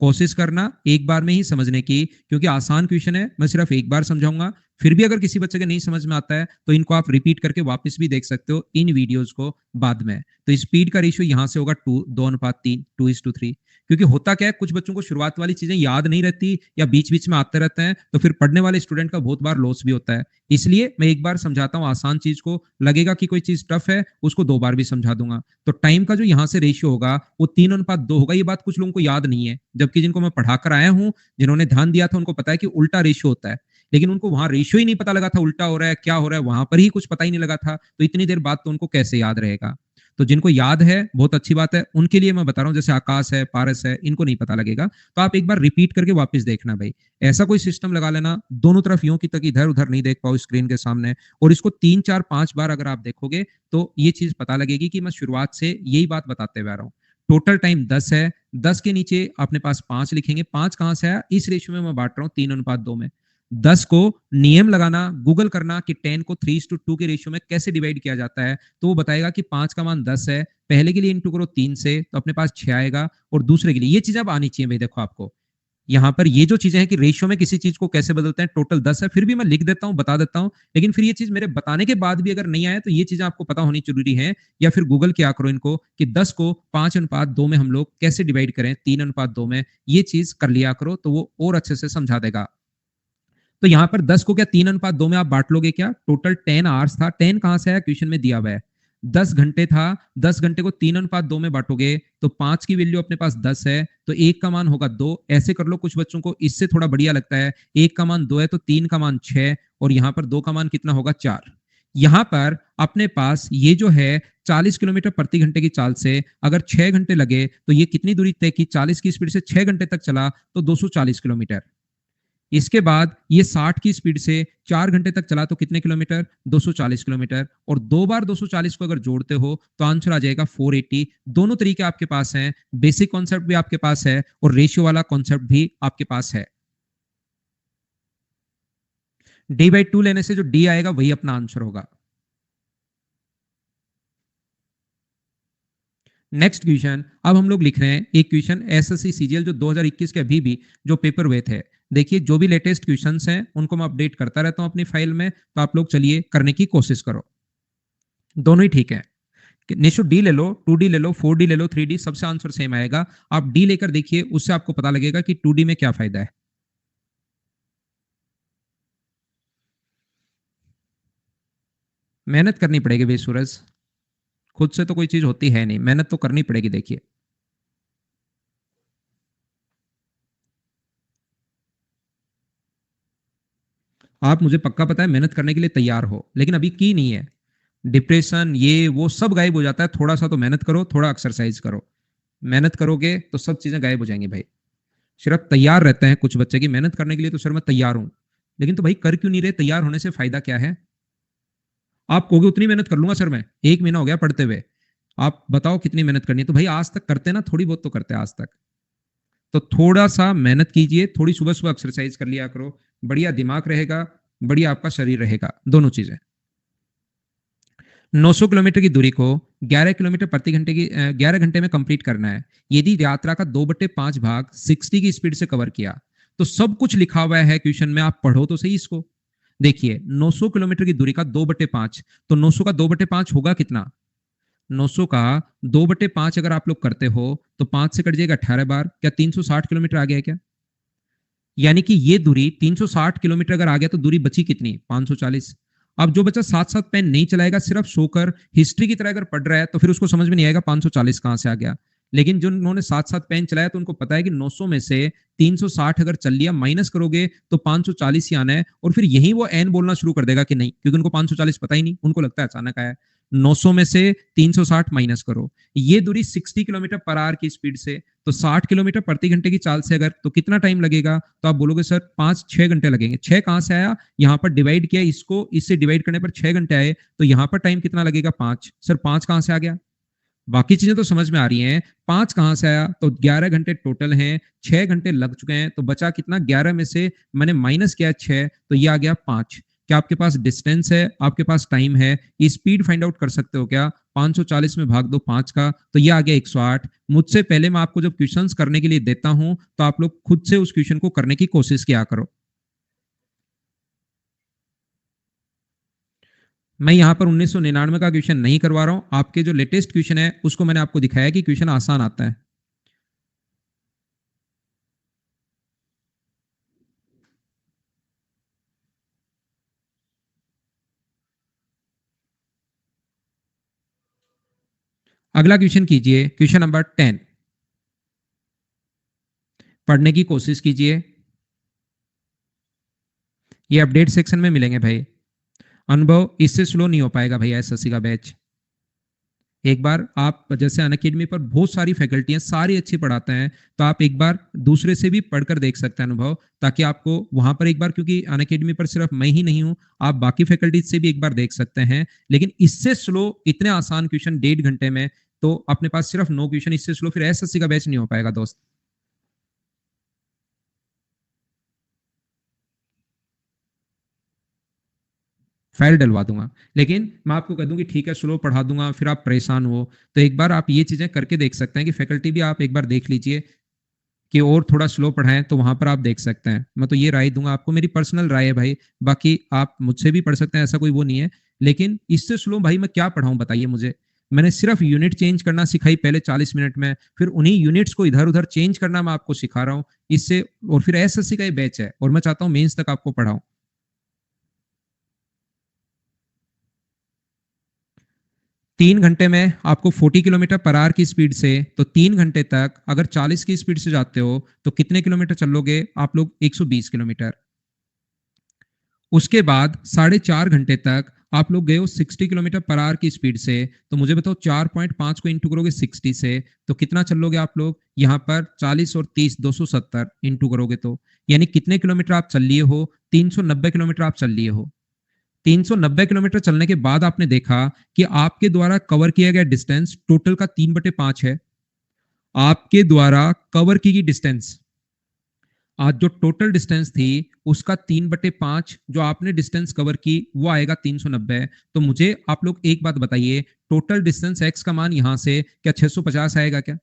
कोशिश करना एक बार में ही समझने की, क्योंकि आसान क्वेश्चन है, मैं सिर्फ एक बार समझाऊंगा। फिर भी अगर किसी बच्चे के नहीं समझ में आता है तो इनको आप रिपीट करके वापस भी देख सकते हो इन वीडियोस को बाद में। तो स्पीड का रेशियो यहां से होगा 2:3, 2:3। क्योंकि होता क्या है, कुछ बच्चों को शुरुआत वाली चीजें याद नहीं रहती या बीच बीच में आते रहते हैं, तो फिर पढ़ने वाले स्टूडेंट का बहुत बार लॉस भी होता है। इसलिए मैं एक बार समझाता हूँ आसान चीज को, लगेगा कि कोई चीज टफ है उसको दो बार भी समझा दूंगा। तो टाइम का जो यहाँ से रेशियो होगा वो 3:2 होगा। ये बात कुछ लोगों को याद नहीं है, जबकि जिनको मैं पढ़ाकर आया हूँ, जिन्होंने ध्यान दिया था, उनको पता है कि उल्टा रेशियो होता है। लेकिन उनको वहां रेशियो ही नहीं पता लगा था, उल्टा हो रहा है क्या हो रहा है, वहां पर ही कुछ पता ही नहीं लगा था, तो इतनी देर बाद तो उनको कैसे याद रहेगा। तो जिनको याद है बहुत अच्छी बात है, उनके लिए मैं बता रहा हूँ, जैसे आकाश है, पारस है, इनको नहीं पता लगेगा, तो आप एक बार रिपीट करके वापस देखना भाई। ऐसा कोई सिस्टम लगा लेना दोनों तरफ यूं की तक इधर उधर नहीं देख पाओ स्क्रीन के सामने, और इसको 3 4 5 बार अगर आप देखोगे तो ये चीज पता लगेगी कि मैं शुरुआत से यही बात बताते हुए आ रहा हूँ। टोटल टाइम 10 है, 10 के नीचे अपने पास 5 लिखेंगे। 5 कहां से आया, इस रेशियो में मैं बांट रहा हूँ 3:2 में। 10 को नियम लगाना, गूगल करना कि 10 को 3:2 के रेशियो में कैसे डिवाइड किया जाता है, तो वो बताएगा कि 5 का मान 10 है। पहले के लिए इंटू करो 3 से तो अपने पास 6 आएगा, और दूसरे के लिए ये चीज अब आनी चाहिए भाई। देखो आपको यहाँ पर ये जो चीजें हैं कि रेशियो में किसी चीज को कैसे बदलते हैं, टोटल 10 है, फिर भी मैं लिख देता हूँ, बता देता हूँ। लेकिन फिर ये चीज मेरे बताने के बाद भी अगर नहीं आया तो ये चीजें आपको पता होनी जरूरी है, या फिर गूगल किया करो इनको कि 10 को 5:2 में हम लोग कैसे डिवाइड करें 3:2 में, ये चीज कर लिया करो तो वो और अच्छे से समझा देगा। तो यहाँ पर 10 को क्या 3:2 में आप बांट लोगे क्या, टोटल 10 आवर्स था, 10 कहां से आया, क्वेश्चन में दिया हुआ है 10 घंटे था, 10 घंटे को 3:2 में बांटोगे तो 5 की वैल्यू अपने पास 10 है, तो 1 का मान होगा 2। ऐसे कर लो, कुछ बच्चों को इससे थोड़ा बढ़िया लगता है, 1 का मान 2 है तो 3 का मान 6, और यहाँ पर 2 का मान कितना होगा 4। यहाँ पर अपने पास ये जो है 40 किलोमीटर प्रति घंटे की चाल से अगर 6 घंटे लगे तो ये कितनी दूरी तय की, 40 की स्पीड से 6 घंटे तक चला तो 240 किलोमीटर। इसके बाद ये 60 की स्पीड से 4 घंटे तक चला तो कितने किलोमीटर, 240 किलोमीटर, और दो बार 240 को अगर जोड़ते हो तो आंसर आ जाएगा 480। दोनों तरीके आपके पास हैं, बेसिक कॉन्सेप्ट भी आपके पास है और रेशियो वाला कॉन्सेप्ट भी आपके पास है। D/2 लेने से जो D आएगा वही अपना आंसर होगा। नेक्स्ट क्वेश्चन, अब हम लोग लिख रहे हैं एक क्वेश्चन एसएससी सीजीएल जो 2021 के अभी भी जो पेपर हुए थे। देखिए जो भी लेटेस्ट क्वेश्चंस हैं उनको मैं अपडेट करता रहता हूं अपनी फाइल में, तो आप लोग चलिए करने की कोशिश करो। दोनों ही ठीक है, निशु डी ले लो, 2D ले लो, 4D ले लो, 3D, सबसे आंसर सेम आएगा। आप डी लेकर देखिए, उससे आपको पता लगेगा कि 2D में क्या फायदा है। मेहनत करनी पड़ेगी भाई सूरज, खुद से तो कोई चीज होती है नहीं, मेहनत तो करनी पड़ेगी। देखिए आप, मुझे पक्का पता है मेहनत करने के लिए तैयार हो, लेकिन अभी की नहीं है। डिप्रेशन ये वो सब गायब हो जाता है, थोड़ा सा तो मेहनत करो, थोड़ा एक्सरसाइज करो। मेहनत करोगे तो सब चीजें गायब हो जाएंगी भाई। सिर्फ तैयार रहते हैं कुछ बच्चे की मेहनत करने के लिए, तो सर मैं तैयार हूं, लेकिन तो भाई कर क्यों नहीं रहे, तैयार होने से फायदा क्या है। आप कहोगे उतनी मेहनत कर लूंगा सर मैं, 1 महीना हो गया पढ़ते हुए, आप बताओ कितनी मेहनत करनी है। तो भाई आज तक करते ना, थोड़ी बहुत तो करते आज तक, तो थोड़ा सा मेहनत कीजिए, थोड़ी सुबह सुबह एक्सरसाइज कर लिया करो, बढ़िया दिमाग रहेगा, बढ़िया आपका शरीर रहेगा, दोनों चीजें। 900 किलोमीटर की दूरी को 11 किलोमीटर प्रति घंटे की 11 घंटे में कंप्लीट करना है। यदि यात्रा का 2/5 भाग 60 की स्पीड से कवर किया, तो सब कुछ लिखा हुआ है क्वेश्चन में, आप पढ़ो तो सही इसको। देखिए 900 किलोमीटर की दूरी का 2/5, तो 900 का 2/5 होगा कितना, 900 का 2/5 अगर आप लोग करते हो तो 5 से कट जाएगा 18 बार, क्या 360 किलोमीटर आ गया है क्या। यानी कि ये दूरी 360 किलोमीटर अगर आ गया तो दूरी बची कितनी, 540। अब जो बच्चा साथ साथ पेन नहीं चलाएगा, सिर्फ सोकर हिस्ट्री की तरह अगर पढ़ रहा है, तो फिर उसको समझ में नहीं आएगा 540 कहां से आ गया। लेकिन जो उन्होंने साथ साथ पेन चलाया तो उनको पता है कि 900 में से 360 अगर चल लिया, माइनस करोगे तो 540 ही आना है, और फिर यही वो एन बोलना शुरू कर देगा कि नहीं, क्योंकि उनको 540 पता ही नहीं, उनको लगता है अचानक आया। 900 में से 360 माइनस करो, ये दूरी 60 किलोमीटर पर आवर की स्पीड से, तो 60 किलोमीटर प्रति घंटे की चाल से अगर, तो कितना टाइम लगेगा, तो आप बोलोगे सर 5-6 घंटे लगेंगे। 6 कहां से आया, यहां पर डिवाइड किया इसको, इससे डिवाइड करने पर 6 घंटे आए, तो यहां पर टाइम कितना लगेगा 5। सर 5 कहां से आ गया, बाकी चीजें तो समझ में आ रही हैं, 5 कहां से आया, तो 11 घंटे टोटल हैं, 6 घंटे लग चुके हैं, तो बचा कितना, 11 में से मैंने माइनस किया 6, तो ये आ गया 5। कि आपके पास डिस्टेंस है, आपके पास टाइम है, स्पीड फाइंड आउट कर सकते हो क्या? 540 में भाग दो 5 का, तो ये आ गया 108। मुझसे पहले मैं आपको जब क्वेश्चंस करने के लिए देता हूं, तो आप लोग खुद से उस क्वेश्चन को करने की कोशिश किया करो। मैं यहाँ पर 1999 का क्वेश्चन नहीं करवा रहा हूँ, आपके जो लेटेस्ट क्वेश्चन है उसको मैंने आपको दिखाया कि क्वेश्चन आसान आता है। अगला क्वेश्चन कीजिए, क्वेश्चन नंबर 10। पढ़ने की कोशिश कीजिए, ये अपडेट सेक्शन में मिलेंगे भाई। अनुभव इससे स्लो नहीं हो पाएगा भैया एसएससी का बैच। एक बार आप जैसे अनअकैडमी पर बहुत सारी फैकल्टी हैं, सारी अच्छी पढ़ाते हैं, तो आप एक बार दूसरे से भी पढ़कर देख सकते हैं अनुभव, ताकि आपको वहां पर एक बार, क्योंकि अनअकैडमी पर सिर्फ मैं ही नहीं हूं, आप बाकी फैकल्टीज से भी एक बार देख सकते हैं। लेकिन इससे स्लो इतने आसान क्वेश्चन 1.5 घंटे में, तो अपने पास सिर्फ 9 क्वेश्चन, इससे स्लो फिर एसएससी का बैच नहीं हो पाएगा दोस्त। फाइल डलवा दूंगा, लेकिन मैं आपको कह दूं कि ठीक है स्लो पढ़ा दूंगा, फिर आप परेशान हो, तो एक बार आप ये चीजें करके देख सकते हैं कि फैकल्टी भी आप एक बार देख लीजिए कि और थोड़ा स्लो पढ़ाएं, तो वहां पर आप देख सकते हैं। मैं तो ये राय दूंगा आपको, मेरी पर्सनल राय है भाई, बाकी आप मुझसे भी पढ़ सकते हैं, ऐसा कोई वो नहीं है। लेकिन इससे स्लो भाई मैं क्या पढ़ाऊं बताइए मुझे। मैंने सिर्फ यूनिट चेंज करना सिखाई पहले 40 मिनट में, फिर उन्हीं यूनिट्स को इधर उधर चेंज करना मैं आपको सिखा रहा हूँ इससे। और फिर एसएससी का ये बैच है और मैं चाहता हूँ मेंस तक आपको पढ़ाऊं। 3 घंटे में आपको 40 किलोमीटर पर आवर की स्पीड से, तो 3 घंटे तक अगर 40 की स्पीड से जाते हो तो कितने किलोमीटर चलोगे आप लोग? 120 किलोमीटर। उसके बाद 4.5 घंटे तक आप लोग गए हो 60 किलोमीटर पर आवर की स्पीड से, तो मुझे बताओ 4.5 को इंटू करोगे 60 से, तो कितना चलोगे आप लोग यहाँ पर? 40 और 30 270 इंटू करोगे तो यानी कितने किलोमीटर आप चल लिए हो? 390 किलोमीटर आप चल लिए हो। 390 किलोमीटर चलने के बाद आपने देखा कि आपके द्वारा कवर किया गया डिस्टेंस टोटल का 3/5 है। आपके द्वारा कवर की गई डिस्टेंस, आज जो टोटल डिस्टेंस थी उसका 3/5 जो आपने डिस्टेंस कवर की वो आएगा 390। तो मुझे आप लोग एक बात बताइए, टोटल डिस्टेंस एक्स का मान यहां से क्या 650 आएगा क्या?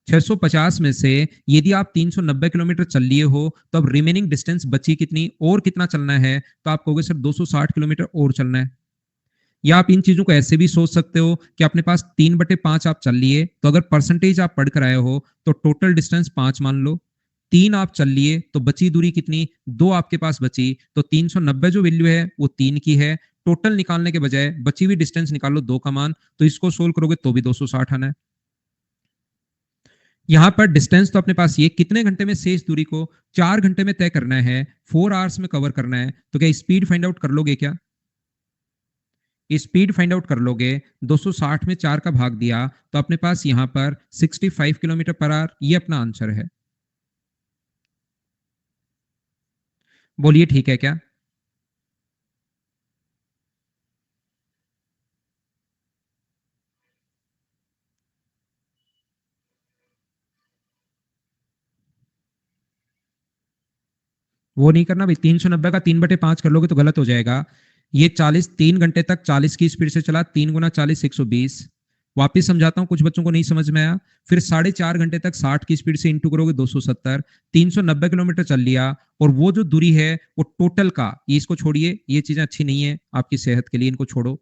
650 में से यदि आप 390 किलोमीटर चल लिए हो, तो अब रिमेनिंग डिस्टेंस बची कितनी और कितना चलना है? तो आप कहोगे सर 260 किलोमीटर और चलना है। या आप इन चीजों को ऐसे भी सोच सकते हो कि अपने पास 3/5 आप चल लिए, तो अगर परसेंटेज आप पढ़ कर आए हो तो टोटल डिस्टेंस 5 मान लो, 3 आप चल लिए तो बची दूरी कितनी? 2 आपके पास बची, तो 390 जो वैल्यू है वो 3 की है। टोटल निकालने के बजाय बची हुई डिस्टेंस निकाल लो 2 का मान, तो इसको सोल्व करोगे तो भी 260 आना है। यहां पर डिस्टेंस तो अपने पास ये कितने घंटे में शेष दूरी को 4 घंटे में तय करना है, 4 आवर्स में कवर करना है, तो क्या स्पीड फाइंड आउट कर लोगे क्या? स्पीड फाइंड आउट कर लोगे, 260 में 4 का भाग दिया तो अपने पास यहां पर 65 किलोमीटर पर आवर, ये अपना आंसर है। बोलिए ठीक है क्या? वो नहीं करना भाई, 390 का 3/5 कर लोगे तो गलत हो जाएगा। ये 40, 3 घंटे तक 40 की स्पीड से चला, 3 × 40 120। वापिस समझाता हूँ, कुछ बच्चों को नहीं समझ में आया। फिर 4.5 घंटे तक 60 की स्पीड से इंटू करोगे 270, 390 किलोमीटर चल लिया। और वो जो दूरी है वो टोटल का, ये इसको छोड़िए, ये चीजें अच्छी नहीं है आपकी सेहत के लिए, इनको छोड़ो,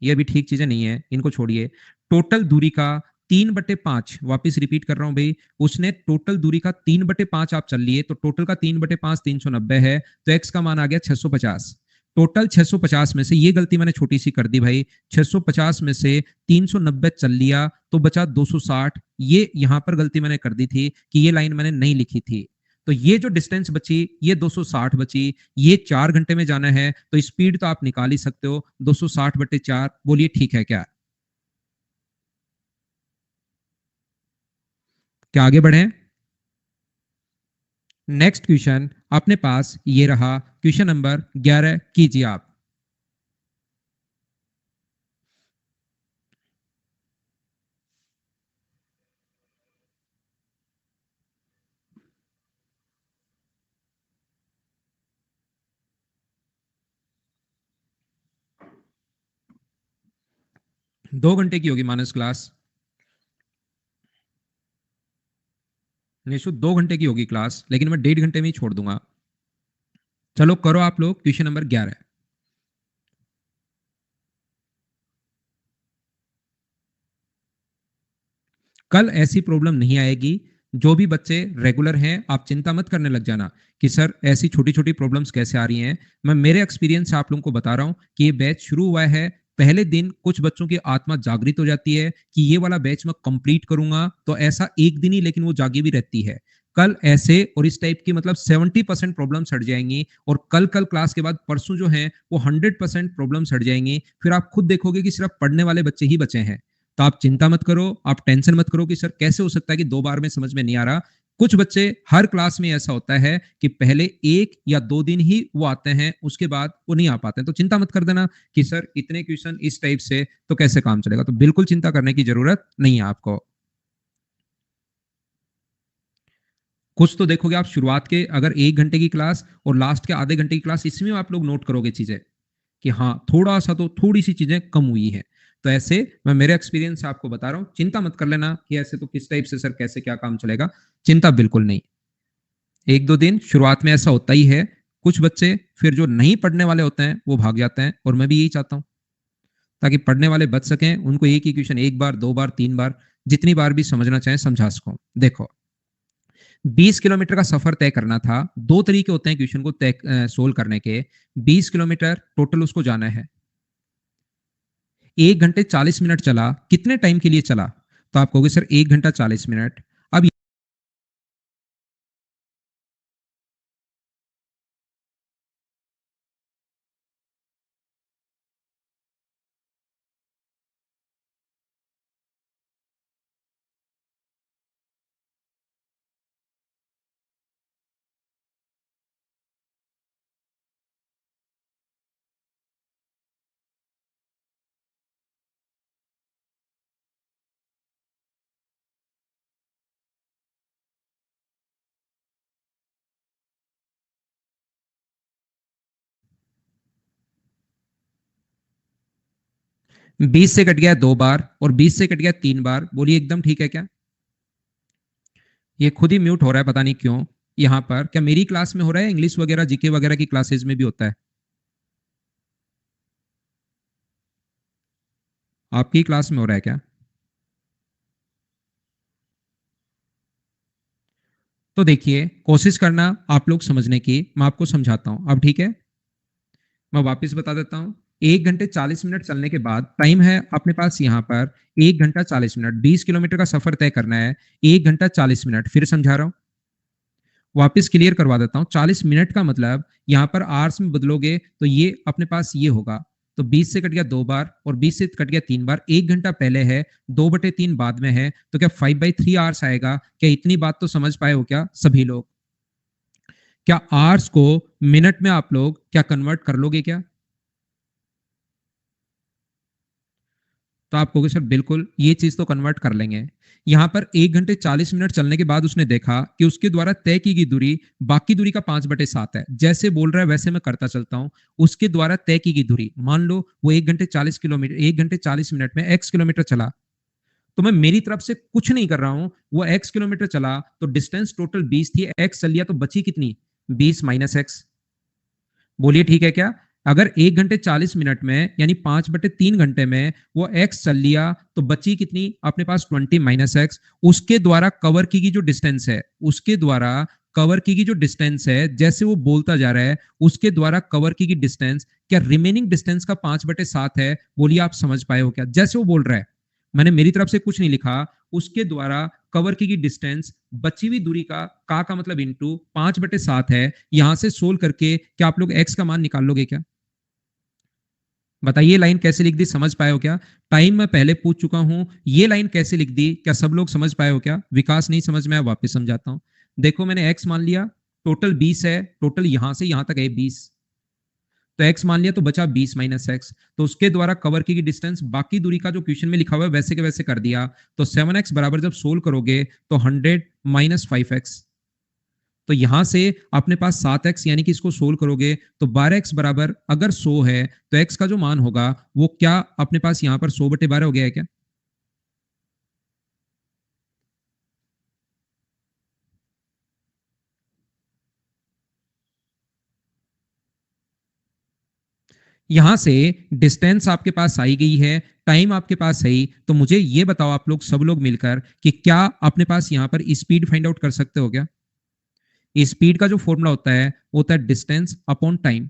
ये अभी ठीक चीजें नहीं है, इनको छोड़िए। टोटल दूरी का 3/5, वापिस रिपीट कर रहा हूं भाई, उसने टोटल दूरी का 3/5 आप चल लिए, तो टोटल का 3/5 390 है, तो एक्स का मान आ गया 650। टोटल 650 में से ये गलती मैंने छोटी सी कर दी भाई, 650 में से 390 चल लिया तो बचा 260। ये यहां पर गलती मैंने कर दी थी कि ये लाइन मैंने नहीं लिखी थी। तो ये जो डिस्टेंस बची ये 260 बची, ये 4 घंटे में जाना है, तो स्पीड तो आप निकाल ही सकते हो 260/4। बोलिए ठीक है क्या? क्या आगे बढ़े? नेक्स्ट क्वेश्चन अपने पास ये रहा, क्वेश्चन नंबर 11 कीजिए आप। 2 घंटे की होगी मानस क्लास। निशु 2 घंटे की होगी क्लास, लेकिन मैं 1.5 घंटे में ही छोड़ दूंगा। चलो करो आप लोग क्वेश्चन नंबर 11। कल ऐसी प्रॉब्लम नहीं आएगी। जो भी बच्चे रेगुलर हैं, आप चिंता मत करने लग जाना कि सर ऐसी छोटी छोटी प्रॉब्लम्स कैसे आ रही हैं। मैं मेरे एक्सपीरियंस से आप लोगों को बता रहा हूं कि ये बैच शुरू हुआ है। पहले दिन कुछ बच्चों की आत्मा जागृत हो जाती है कि ये वाला बैच मैं कंप्लीट करूंगा, तो ऐसा एक दिन ही, लेकिन वो जागी भी रहती है। कल ऐसे और इस टाइप की मतलब 70% प्रॉब्लम हट जाएंगी, और कल कल क्लास के बाद परसों जो है वो 100% प्रॉब्लम हट जाएंगी। फिर आप खुद देखोगे कि सिर्फ पढ़ने वाले बच्चे ही बचे हैं। तो आप चिंता मत करो, आप टेंशन मत करो कि सर कैसे हो सकता है कि 2 बार में समझ में नहीं आ रहा। कुछ बच्चे हर क्लास में ऐसा होता है कि पहले 1 या 2 दिन ही वो आते हैं, उसके बाद वो नहीं आ पाते हैं। तो चिंता मत कर देना कि सर इतने क्वेश्चन इस टाइप से तो कैसे काम चलेगा। तो बिल्कुल चिंता करने की जरूरत नहीं है आपको। कुछ तो देखोगे आप शुरुआत के, अगर 1 घंटे की क्लास और लास्ट के आधे घंटे की क्लास, इसमें आप लोग नोट करोगे चीजें कि हाँ थोड़ा सा तो थोड़ी सी चीजें कम हुई है। तो ऐसे मैं मेरे एक्सपीरियंस से आपको बता रहा हूं, चिंता मत कर लेना कि ऐसे तो किस टाइप से सर कैसे क्या काम चलेगा। चिंता बिल्कुल नहीं। 1-2 दिन शुरुआत में ऐसा होता ही है। कुछ बच्चे फिर जो नहीं पढ़ने वाले होते हैं वो भाग जाते हैं, और मैं भी यही चाहता हूं ताकि पढ़ने वाले बच सकें, उनको एक ही क्वेश्चन 1 बार 2 बार 3 बार जितनी बार भी समझना चाहें समझा सको। देखो, 20 किलोमीटर का सफर तय करना था। दो तरीके होते हैं क्वेश्चन को तय सोल्व करने के। 20 किलोमीटर टोटल उसको जाना है। 1 घंटे 40 मिनट चला, कितने टाइम के लिए चला? तो आप कहोगे सर 1 घंटा 40 मिनट। अब 20 से कट गया 2 बार और 20 से कट गया 3 बार, बोलिए एकदम ठीक है क्या? ये खुद ही म्यूट हो रहा है, पता नहीं क्यों। यहाँ पर क्या मेरी क्लास में हो रहा है, इंग्लिश वगैरह जीके वगैरह की क्लासेस में भी होता है? आपकी क्लास में हो रहा है क्या? तो देखिए, कोशिश करना आप लोग समझने की, मैं आपको समझाता हूं अब, ठीक है? मैं वापस बता देता हूं। 1 घंटे 40 मिनट चलने के बाद टाइम है अपने पास यहाँ पर 1 घंटा 40 मिनट। 20 किलोमीटर का सफर तय करना है। 1 घंटा 40 मिनट, फिर समझा रहा हूँ, वापस क्लियर करवा देता हूँ। 40 मिनट का मतलब यहाँ पर आवर्स में बदलोगे तो ये अपने पास ये होगा। तो 20 से कट गया 2 बार और 20 से कट गया 3 बार। 1 घंटा पहले है, 2/3 बाद में है, तो क्या 5/3 आवर्स आएगा? क्या इतनी बात तो समझ पाए हो क्या सभी लोग? क्या आवर्स को मिनट में आप लोग क्या कन्वर्ट कर लोगे क्या? तो आप कहोगे सर बिल्कुल ये चीज तो कन्वर्ट कर लेंगे। यहां पर 1 घंटे 40 मिनट चलने के बाद उसने देखा कि उसके द्वारा तय की गई दूरी बाकी दूरी का 5/7 है। जैसे बोल रहा है वैसे मैं करता चलता हूं। उसके द्वारा तय की गई दूरी, मान लो वो 1 घंटे 40 किलोमीटर, 1 घंटे 40 मिनट में x किलोमीटर चला, तो मैं मेरी तरफ से कुछ नहीं कर रहा हूं। वो x किलोमीटर चला तो डिस्टेंस टोटल 20 थी, x चल लिया तो बची कितनी? 20 - x। बोलिए ठीक है क्या? अगर 1 घंटे 40 मिनट में यानी 5/3 घंटे में वो x चल लिया तो बची कितनी अपने पास? 20 - x। उसके द्वारा कवर की गई जो डिस्टेंस है, उसके द्वारा कवर की गई जो डिस्टेंस है, जैसे वो बोलता जा रहा है उसके द्वारा कवर की गई डिस्टेंस क्या रिमेनिंग डिस्टेंस का 5/7 है? बोलिए आप समझ पाए हो क्या? जैसे वो बोल रहा है, मैंने मेरी तरफ से कुछ नहीं लिखा, उसके द्वारा कवर की गई डिस्टेंस बची हुई दूरी का मतलब इंटू 5/7 है। यहां से सोल्व करके क्या आप लोग x का मान निकाल लोगे क्या? बताइए लाइन कैसे लिख दी, समझ पाए हो क्या? टाइम मैं पहले पूछ चुका हूं, ये लाइन कैसे लिख दी, क्या सब लोग समझ पाए हो क्या? विकास नहीं समझ में आया, वापस समझाता हूं। देखो मैंने x मान लिया, टोटल 20 है, टोटल यहां से यहां तक है 20, तो x मान लिया तो बचा 20 - x। तो उसके द्वारा कवर की गई डिस्टेंस बाकी दूरी का जो क्वेश्चन में लिखा हुआ है वैसे के वैसे कर दिया। तो 7x बराबर जब सोल्व करोगे तो 100 - 5x। तो यहां से अपने पास 7x यानी कि इसको सोल्व करोगे तो 12x बराबर अगर 100 है तो x का जो मान होगा वो क्या अपने पास यहां पर 100/12 हो गया है क्या? यहां से डिस्टेंस आपके पास आई गई है, टाइम आपके पास है ही, तो मुझे ये बताओ आप लोग सब लोग मिलकर कि क्या अपने पास यहां पर स्पीड फाइंड आउट कर सकते हो क्या? स्पीड का जो फॉर्मूला होता है वो होता है डिस्टेंस अपॉन टाइम।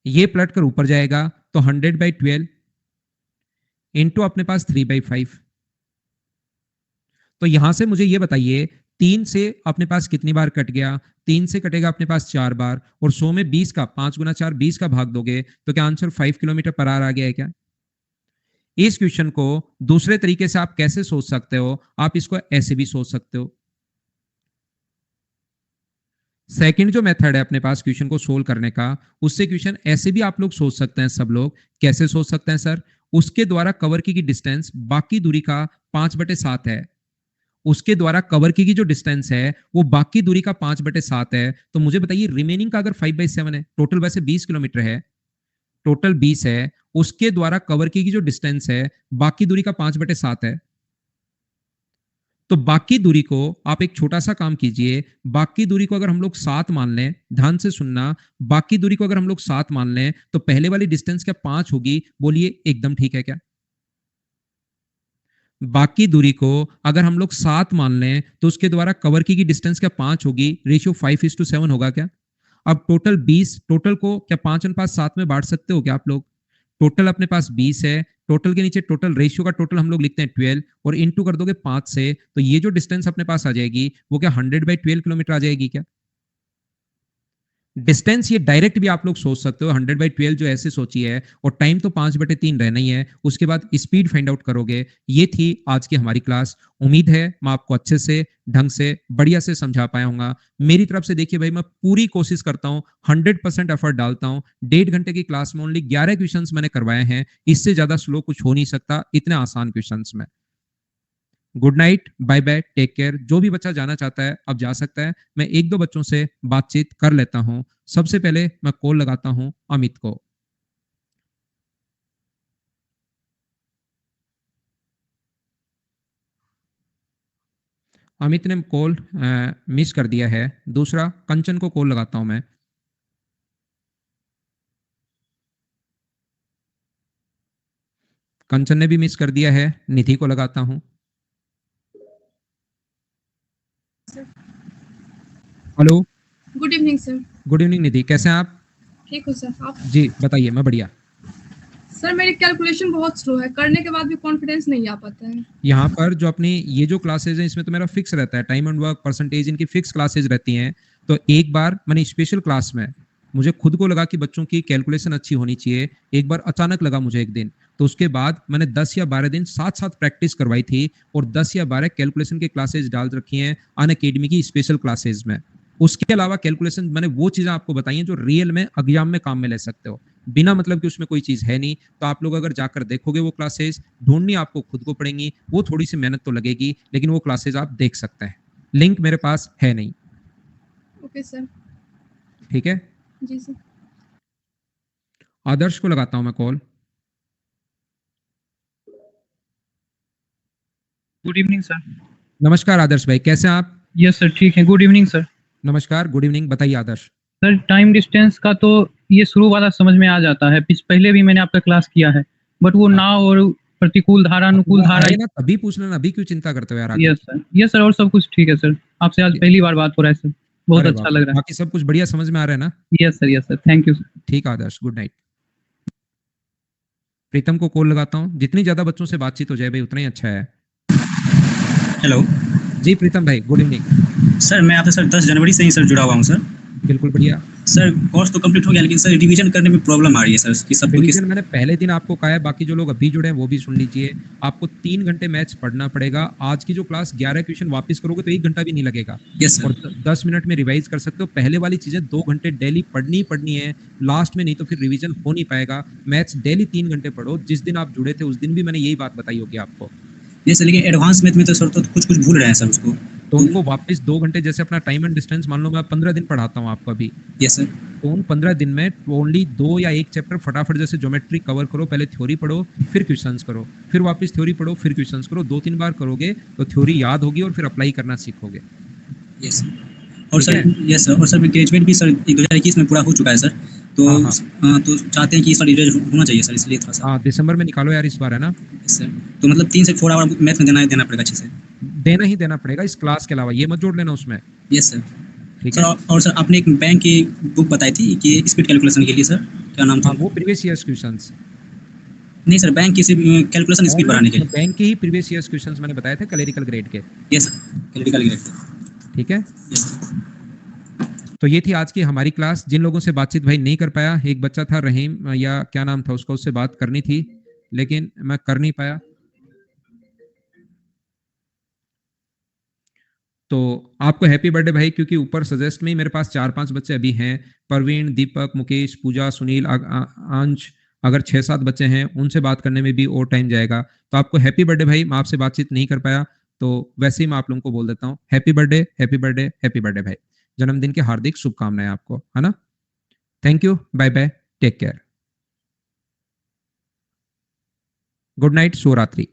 ये पलट कर ऊपर जाएगा तो 100/12 इंटू अपने पास 3/5। तो यहां से मुझे ये बताइए 3 से अपने पास कितनी बार कट गया? 3 से कटेगा अपने पास 4 बार, और 100 में 20 का 5 गुना 4 20 का भाग दोगे तो क्या आंसर 5 किलोमीटर पर आवर आ गया है क्या? इस क्वेश्चन को दूसरे तरीके से आप कैसे सोच सकते हो? आप इसको ऐसे भी सोच सकते हो। सेकंड जो मेथड है अपने पास क्वेश्चन को सोल्व करने का, उससे क्वेश्चन ऐसे भी आप लोग सोच सकते हैं। सब लोग कैसे सोच सकते हैं सर? उसके द्वारा कवर की डिस्टेंस बाकी दूरी का 5/7 है। उसके द्वारा कवर की जो डिस्टेंस है वो बाकी दूरी का 5/7 है। तो मुझे बताइए रिमेनिंग का अगर 5/7 है, टोटल वैसे 20 किलोमीटर है, टोटल 20 है, उसके द्वारा कवर की जो डिस्टेंस है बाकी दूरी का 5/7 है। तो बाकी दूरी को आप एक छोटा सा काम कीजिए, बाकी दूरी को अगर हम लोग 7 मान लें, ध्यान से सुनना, बाकी दूरी को अगर हम लोग 7 मान लें तो पहले वाली डिस्टेंस क्या 5 होगी? बोलिए एकदम ठीक है क्या? बाकी दूरी को अगर हम लोग 7 मान लें तो उसके द्वारा कवर की डिस्टेंस क्या 5 होगी? रेशियो 5:7 होगा क्या? अब टोटल 20, टोटल को क्या 5:7 में बांट सकते हो क्या आप लोग? टोटल अपने पास 20 है, टोटल के नीचे टोटल रेशियो का टोटल हम लोग लिखते हैं 12, और इनटू कर दोगे 5 से, तो ये जो डिस्टेंस अपने पास आ जाएगी वो क्या 100/12 किलोमीटर आ जाएगी क्या? डिस्टेंस ये डायरेक्ट भी आप लोग सोच सकते हो, 100/12 जो ऐसे सोची है, और टाइम तो 5/3 रहना ही है। उसके बाद स्पीड फाइंड आउट करोगे। ये थी आज की हमारी क्लास। उम्मीद है मैं आपको अच्छे से, ढंग से, बढ़िया से समझा पाया हूंगा। मेरी तरफ से देखिए भाई, मैं पूरी कोशिश करता हूँ, 100% एफर्ट डालता हूँ। 1.5 घंटे की क्लास में ओनली 11 क्वेश्चन मैंने करवाए हैं। इससे ज्यादा स्लो कुछ हो नहीं सकता इतने आसान क्वेश्चन में। Good night, bye bye, take care. जो भी बच्चा जाना चाहता है अब जा सकता है। मैं एक दो बच्चों से बातचीत कर लेता हूं। सबसे पहले मैं कॉल लगाता हूं अमित को। अमित ने कॉल मिस कर दिया है। दूसरा कंचन को कॉल लगाता हूं मैं। कंचन ने भी मिस कर दिया है। निधि को लगाता हूं। Hello. Good evening sir. Good evening Nidhi, कैसे हैं आप? ठीक हो सर आप? जी बताइए, मैं बढ़िया। सर मेरी कैलकुलेशन बहुत स्लो है, करने के बाद भी कॉन्फिडेंस नहीं आ पाता है। यहाँ पर जो अपनी ये जो क्लासेज हैं इसमें तो मेरा फिक्स रहता है, टाइम एंड वर्क परसेंटेज इनकी फिक्स क्लासेज रहती हैं। तो एक बार मैंने स्पेशल क्लास में मुझे खुद को लगा कि बच्चों की कैलकुलेशन अच्छी होनी चाहिए। एक बार अचानक लगा मुझे एक दिन, तो उसके बाद मैंने 10 या 12 दिन साथ साथ प्रैक्टिस करवाई थी, और 10 या 12 कैलकुलेशन की क्लासेज डाल रखी हैं अन अकेडमी की स्पेशल क्लासेज में। उसके अलावा कैलकुलेशन मैंने वो चीजें आपको बताई हैं जो रियल में एग्जाम में काम में ले सकते हो, बिना मतलब कि उसमें कोई चीज है नहीं। तो आप लोग अगर जाकर देखोगे वो क्लासेस, ढूंढनी आपको खुद को पड़ेंगी, वो थोड़ी सी मेहनत तो लगेगी, लेकिन वो क्लासेस आप देख सकते हैं। लिंक मेरे पास है नहीं। Okay sir. ठीक है। जी सर। आदर्श को लगाता हूं मैं कॉल। Good evening sir. नमस्कार आदर्श भाई, कैसे हैं आप? यस सर, ठीक है। Good evening sir. नमस्कार, गुड इवनिंग। बताइए आदर्श। सर टाइम डिस्टेंस का तो ये शुरू वाला समझ में आ जाता है, पहले भी मैंने आपका क्लास किया है, बट वो नाव और प्रतिकूल धारा अनुकूल धारा। अरे ना तभी पूछ लेना, अभी क्यों चिंता करते हो यार आगे? यस सर, यस सर, और सब कुछ ठीक है सर। आपसे आज पहली बार बात हो रहा है सर, बहुत अरे अच्छा बाप लग रे, रहा है। बाकी सब कुछ बढ़िया समझ में आ रहा है ना? Yes sir, thank you sir. ठीक है आदर्श, गुड नाइट। प्रीतम को कॉल लगाता हूँ। जितनी ज्यादा बच्चों से बातचीत हो जाए भाई उतना ही अच्छा है। हेलो जी प्रीतम भाई, गुड इवनिंग। सर, मैं आपसे सर 10 जनवरी से ही सर जुड़ा हुआ हूँ सर। बिल्कुल बढ़िया। सर कोर्स तो कंप्लीट हो गया, लेकिन सर रिवीजन करने में प्रॉब्लम आ रही है सर कि सब रिवीजन मैंने पहले दिन आपको कहा है, बाकी जो लोग अभी जुड़े हैं वो भी सुन लीजिए। आपको 3 घंटे मैथ्स पढ़ना पड़ेगा। आज की जो क्लास 11 क्वेश्चन वापस करोगे तो 1 घंटा भी नहीं लगेगा। Yes sir. और 10 मिनट में रिवाइज कर सकते हो। पहले वाली चीजें 2 घंटे डेली पढ़नी है लास्ट में, नहीं तो फिर रिवीजन हो नहीं पाएगा। मैथ्स डेली 3 घंटे पढ़ो। जिस दिन आप जुड़े थे उस दिन भी मैंने यही बात बताई होगी आपको। ये सर लेकिन एडवांस मैथ में तो सर तो कुछ कुछ भूल रहे हैं सर उसको। तो उनको वापस 2 घंटे जैसे अपना टाइम एंड डिस्टेंस मान लो मैं 15 दिन पढ़ाता हूँ आपको अभी, यस सर। तो उन 15 दिन में ओनली 2 या 1 चैप्टर फटाफट जैसे ज्योमेट्री कवर करो, पहले थ्योरी पढ़ो फिर क्वेश्चंस करो, फिर वापस थ्योरी पढ़ो फिर क्वेश्चंस करो, 2-3 बार करोगे तो थ्योरी याद होगी और फिर अप्लाई करना सीखोगे। Yes sir. और ठीक सर यस सर, और सर ग्रेजुएट भी सर 2021 में पूरा हो चुका है सर, तो तो चाहते हैं कि सर रिजल्ट होना चाहिए सर, इसलिए थोड़ा सा। हाँ, दिसंबर में निकालो यार इस बार, है ना? Yes sir. तो मतलब 3 से 4 आवर मैथ में देना पड़ेगा अच्छे से। देना ही देना पड़ेगा इस क्लास के अलावा, ये मत जोड़ लेना उसमें। Yes sir. ठीक सर है। और सर आपने एक बैंक की बुक बताई थी कि स्पीड कैलकुलेशन के लिए सर, क्या नाम था? हाँ, वो प्रीवियस ईयर्स क्वेश्चंस। नहीं सर, बैंक की कैलकुलेशन स्पीड बढ़ाने के लिए। बैंक के ही प्रीवियस ईयर्स क्वेश्चंस मैंने बताए थे क्लरिकल ग्रेड के। Yes sir, critical grade. ठीक है। Yes sir. तो ये थी आज की हमारी क्लास। जिन लोगों से बातचीत भाई नहीं कर पाया, एक बच्चा था रहीम या क्या नाम था उसका, उससे बात करनी थी लेकिन मैं कर नहीं पाया। तो आपको हैप्पी बर्थडे भाई, क्योंकि ऊपर सजेस्ट में ही मेरे पास 4-5 बच्चे अभी हैं, परवीन, दीपक, मुकेश, पूजा, सुनील, अंश, अगर 6-7 बच्चे हैं उनसे बात करने में भी और टाइम जाएगा। तो आपको हैप्पी बर्थडे भाई, मैं आपसे बातचीत नहीं कर पाया तो वैसे ही मैं आप लोगों को बोल देता हूँ happy birthday, happy birthday, happy birthday भाई। जन्मदिन की हार्दिक शुभकामनाएं आपको, है ना? Thank you, bye bye, take care, good night, शुभ रात्रि।